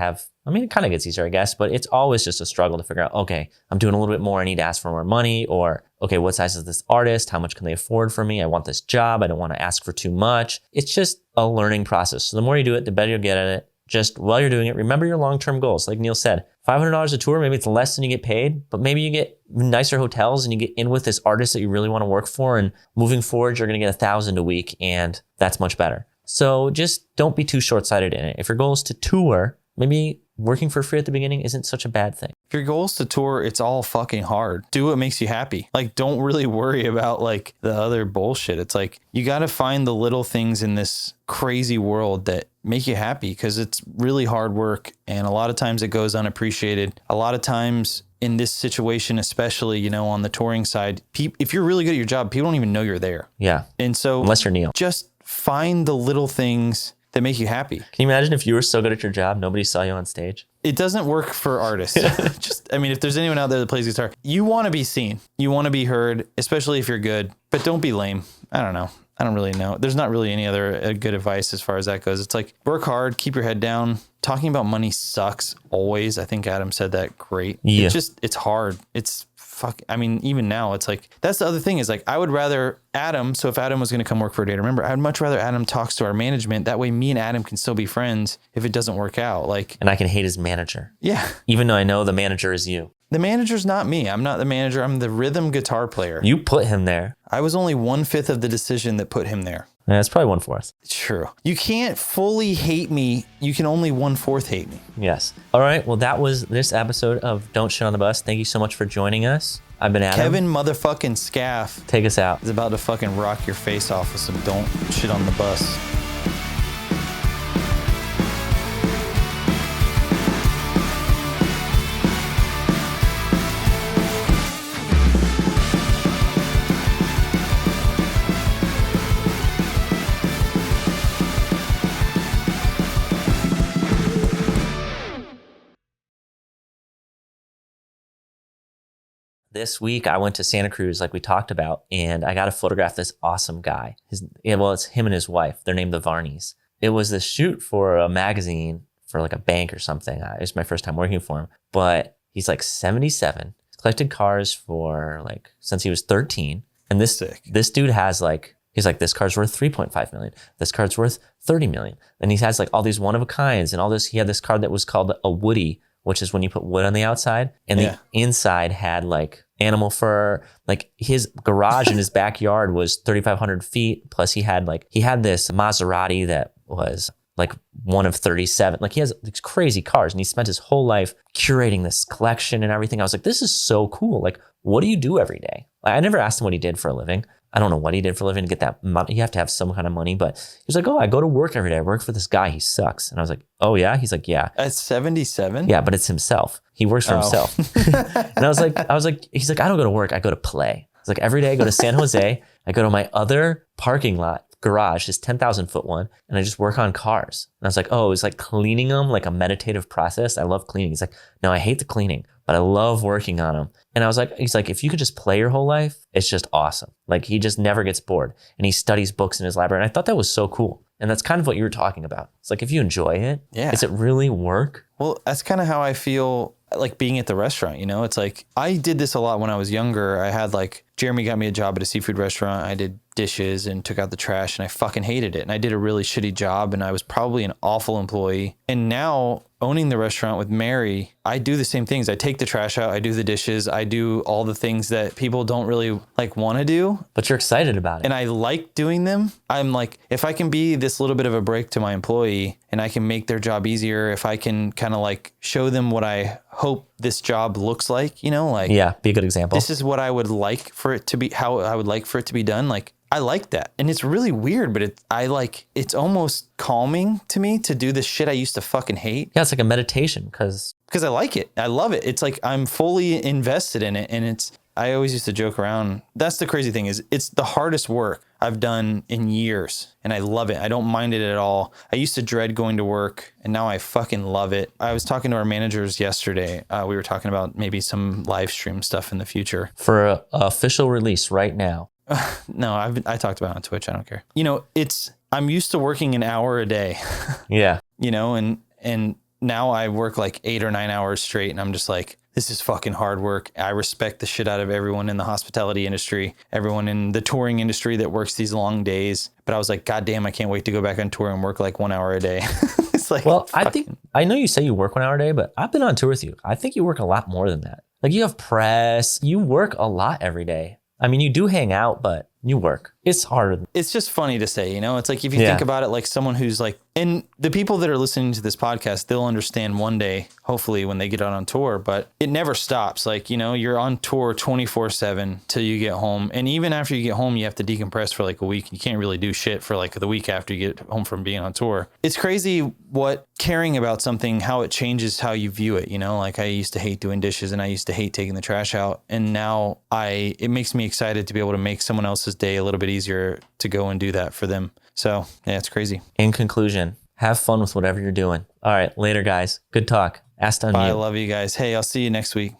it kind of gets easier, I guess, but it's always just a struggle to figure out, okay, I'm doing a little bit more. I need to ask for more money, or, okay, what size is this artist? How much can they afford for me? I want this job. I don't want to ask for too much. It's just a learning process. So the more you do it, the better you'll get at it. Just while you're doing it, remember your long-term goals. Like Neil said, $500 a tour, maybe it's less than you get paid, but maybe you get nicer hotels and you get in with this artist that you really want to work for. And moving forward, you're going to get $1,000 a week, and that's much better. So just don't be too short-sighted in it. If your goal is to tour, maybe working for free at the beginning isn't such a bad thing. If your goal is to tour, it's all fucking hard. Do what makes you happy. Like, don't really worry about like the other bullshit. It's like, you got to find the little things in this crazy world that make you happy, because it's really hard work. And a lot of times it goes unappreciated. A lot of times in this situation, especially, you know, on the touring side, if you're really good at your job, people don't even know you're there. Yeah. And so unless you're Neil, just find the little things that make you happy. Can you imagine if you were so good at your job, nobody saw you on stage? It doesn't work for artists. If there's anyone out there that plays guitar, you want to be seen. You want to be heard, especially if you're good, but don't be lame. I don't know. I don't really know. There's not really any other good advice as far as that goes. It's like, work hard, keep your head down. Talking about money sucks always. I think Adam said that great. Yeah. It's hard. It's even now it's like, that's the other thing is like, I would rather Adam. So if Adam was going to come work for a day, remember, I'd much rather Adam talks to our management. That way me and Adam can still be friends if it doesn't work out. And I can hate his manager. Yeah. Even though I know the manager is you. The manager's not me. I'm not the manager. I'm the rhythm guitar player. You put him there. I was only 1/5 of the decision that put him there. Yeah, it's probably 1/4. True. You can't fully hate me. You can only 1/4 hate me. Yes. All right. Well, that was this episode of Don't Shit on the Bus. Thank you so much for joining us. I've been Adam. Kevin motherfucking Scaff. Take us out. Is about to fucking rock your face off with some Don't Shit on the Bus. This week, I went to Santa Cruz, like we talked about, and I got to photograph this awesome guy. It's him and his wife. They're named the Varneys. It was this shoot for a magazine for like a bank or something. It was my first time working for him, but he's like 77. He's collected cars for since he was 13. And this dude has he's like, this car's worth 3.5 million. This car's worth 30 million. And he has all these one of a kinds and all this. He had this car that was called a Woody, which is when you put wood on the outside, and the inside had animal fur. His garage in his backyard was 3,500 feet. Plus he had this Maserati that was one of 37. He has these crazy cars, and he spent his whole life curating this collection and everything. I was like, this is so cool. What do you do every day? I never asked him what he did for a living. I don't know what he did for a living to get that money. You have to have some kind of money, but he was like, oh, I go to work every day. I work for this guy. He sucks. And I was like, oh yeah? He's like, yeah. At 77? Yeah, but it's himself. He works for himself. And I was like, he's like, I don't go to work. I go to play. It's like every day I go to San Jose. I go to my other parking lot garage, this 10,000 foot one, and I just work on cars. And I was like, oh, it's like cleaning them, like a meditative process. I love cleaning. He's like, no, I hate the cleaning, but I love working on them. And I was like, he's like, if you could just play your whole life, it's just awesome. He just never gets bored, and he studies books in his library. And I thought that was so cool. And that's kind of what you were talking about. It's like, if you enjoy it, does it really work? Well, that's kind of how I feel being at the restaurant, it's like, I did this a lot when I was younger. I had Jeremy got me a job at a seafood restaurant. I did dishes and took out the trash, and I fucking hated it. And I did a really shitty job, and I was probably an awful employee. And now owning the restaurant with Mary, I do the same things. I take the trash out. I do the dishes. I do all the things that people don't really want to do. But you're excited about it. And I like doing them. I'm like, if I can be this little bit of a break to my employee and I can make their job easier, if I can kind of show them what I hope this job looks like, yeah, be a good example. This is what I would like for it to be, how I would like for it to be done. I like that. And it's really weird, but it's almost calming to me to do the shit I used to fucking hate. Yeah, it's like a meditation because I like it. I love it. It's I'm fully invested in it. And I always used to joke around. That's the crazy thing is it's the hardest work I've done in years. And I love it. I don't mind it at all. I used to dread going to work, and now I fucking love it. I was talking to our managers yesterday. We were talking about maybe some live stream stuff in the future. For a official release right now. No, I talked about it on Twitch. I don't care. I'm used to working an hour a day. Yeah. And now I work 8 or 9 hours straight, and I'm just this is fucking hard work. I respect the shit out of everyone in the hospitality industry, everyone in the touring industry that works these long days. But I was like, God damn, I can't wait to go back on tour and work 1 hour a day. It's like, Well, I know you say you work 1 hour a day, but I've been on tour with you. I think you work a lot more than that. Like you have press, you work a lot every day. I mean, you do hang out, but you work. It's hard. it's just funny to say, it's like if you think about it, like someone who's like, and the people that are listening to this podcast, they'll understand one day, hopefully when they get out on tour, but it never stops. Like, you're on tour 24/7 till you get home. And even after you get home, you have to decompress for like a week. You can't really do shit for like the week after you get home from being on tour. It's crazy what caring about something, how it changes how you view it. Like I used to hate doing dishes and I used to hate taking the trash out. And now it makes me excited to be able to make someone else's day a little bit easier to go and do that for them. So yeah, it's crazy. In conclusion, have fun with whatever you're doing. All right, later guys. Good talk. Ask to unmute. I love you guys. Hey, I'll see you next week.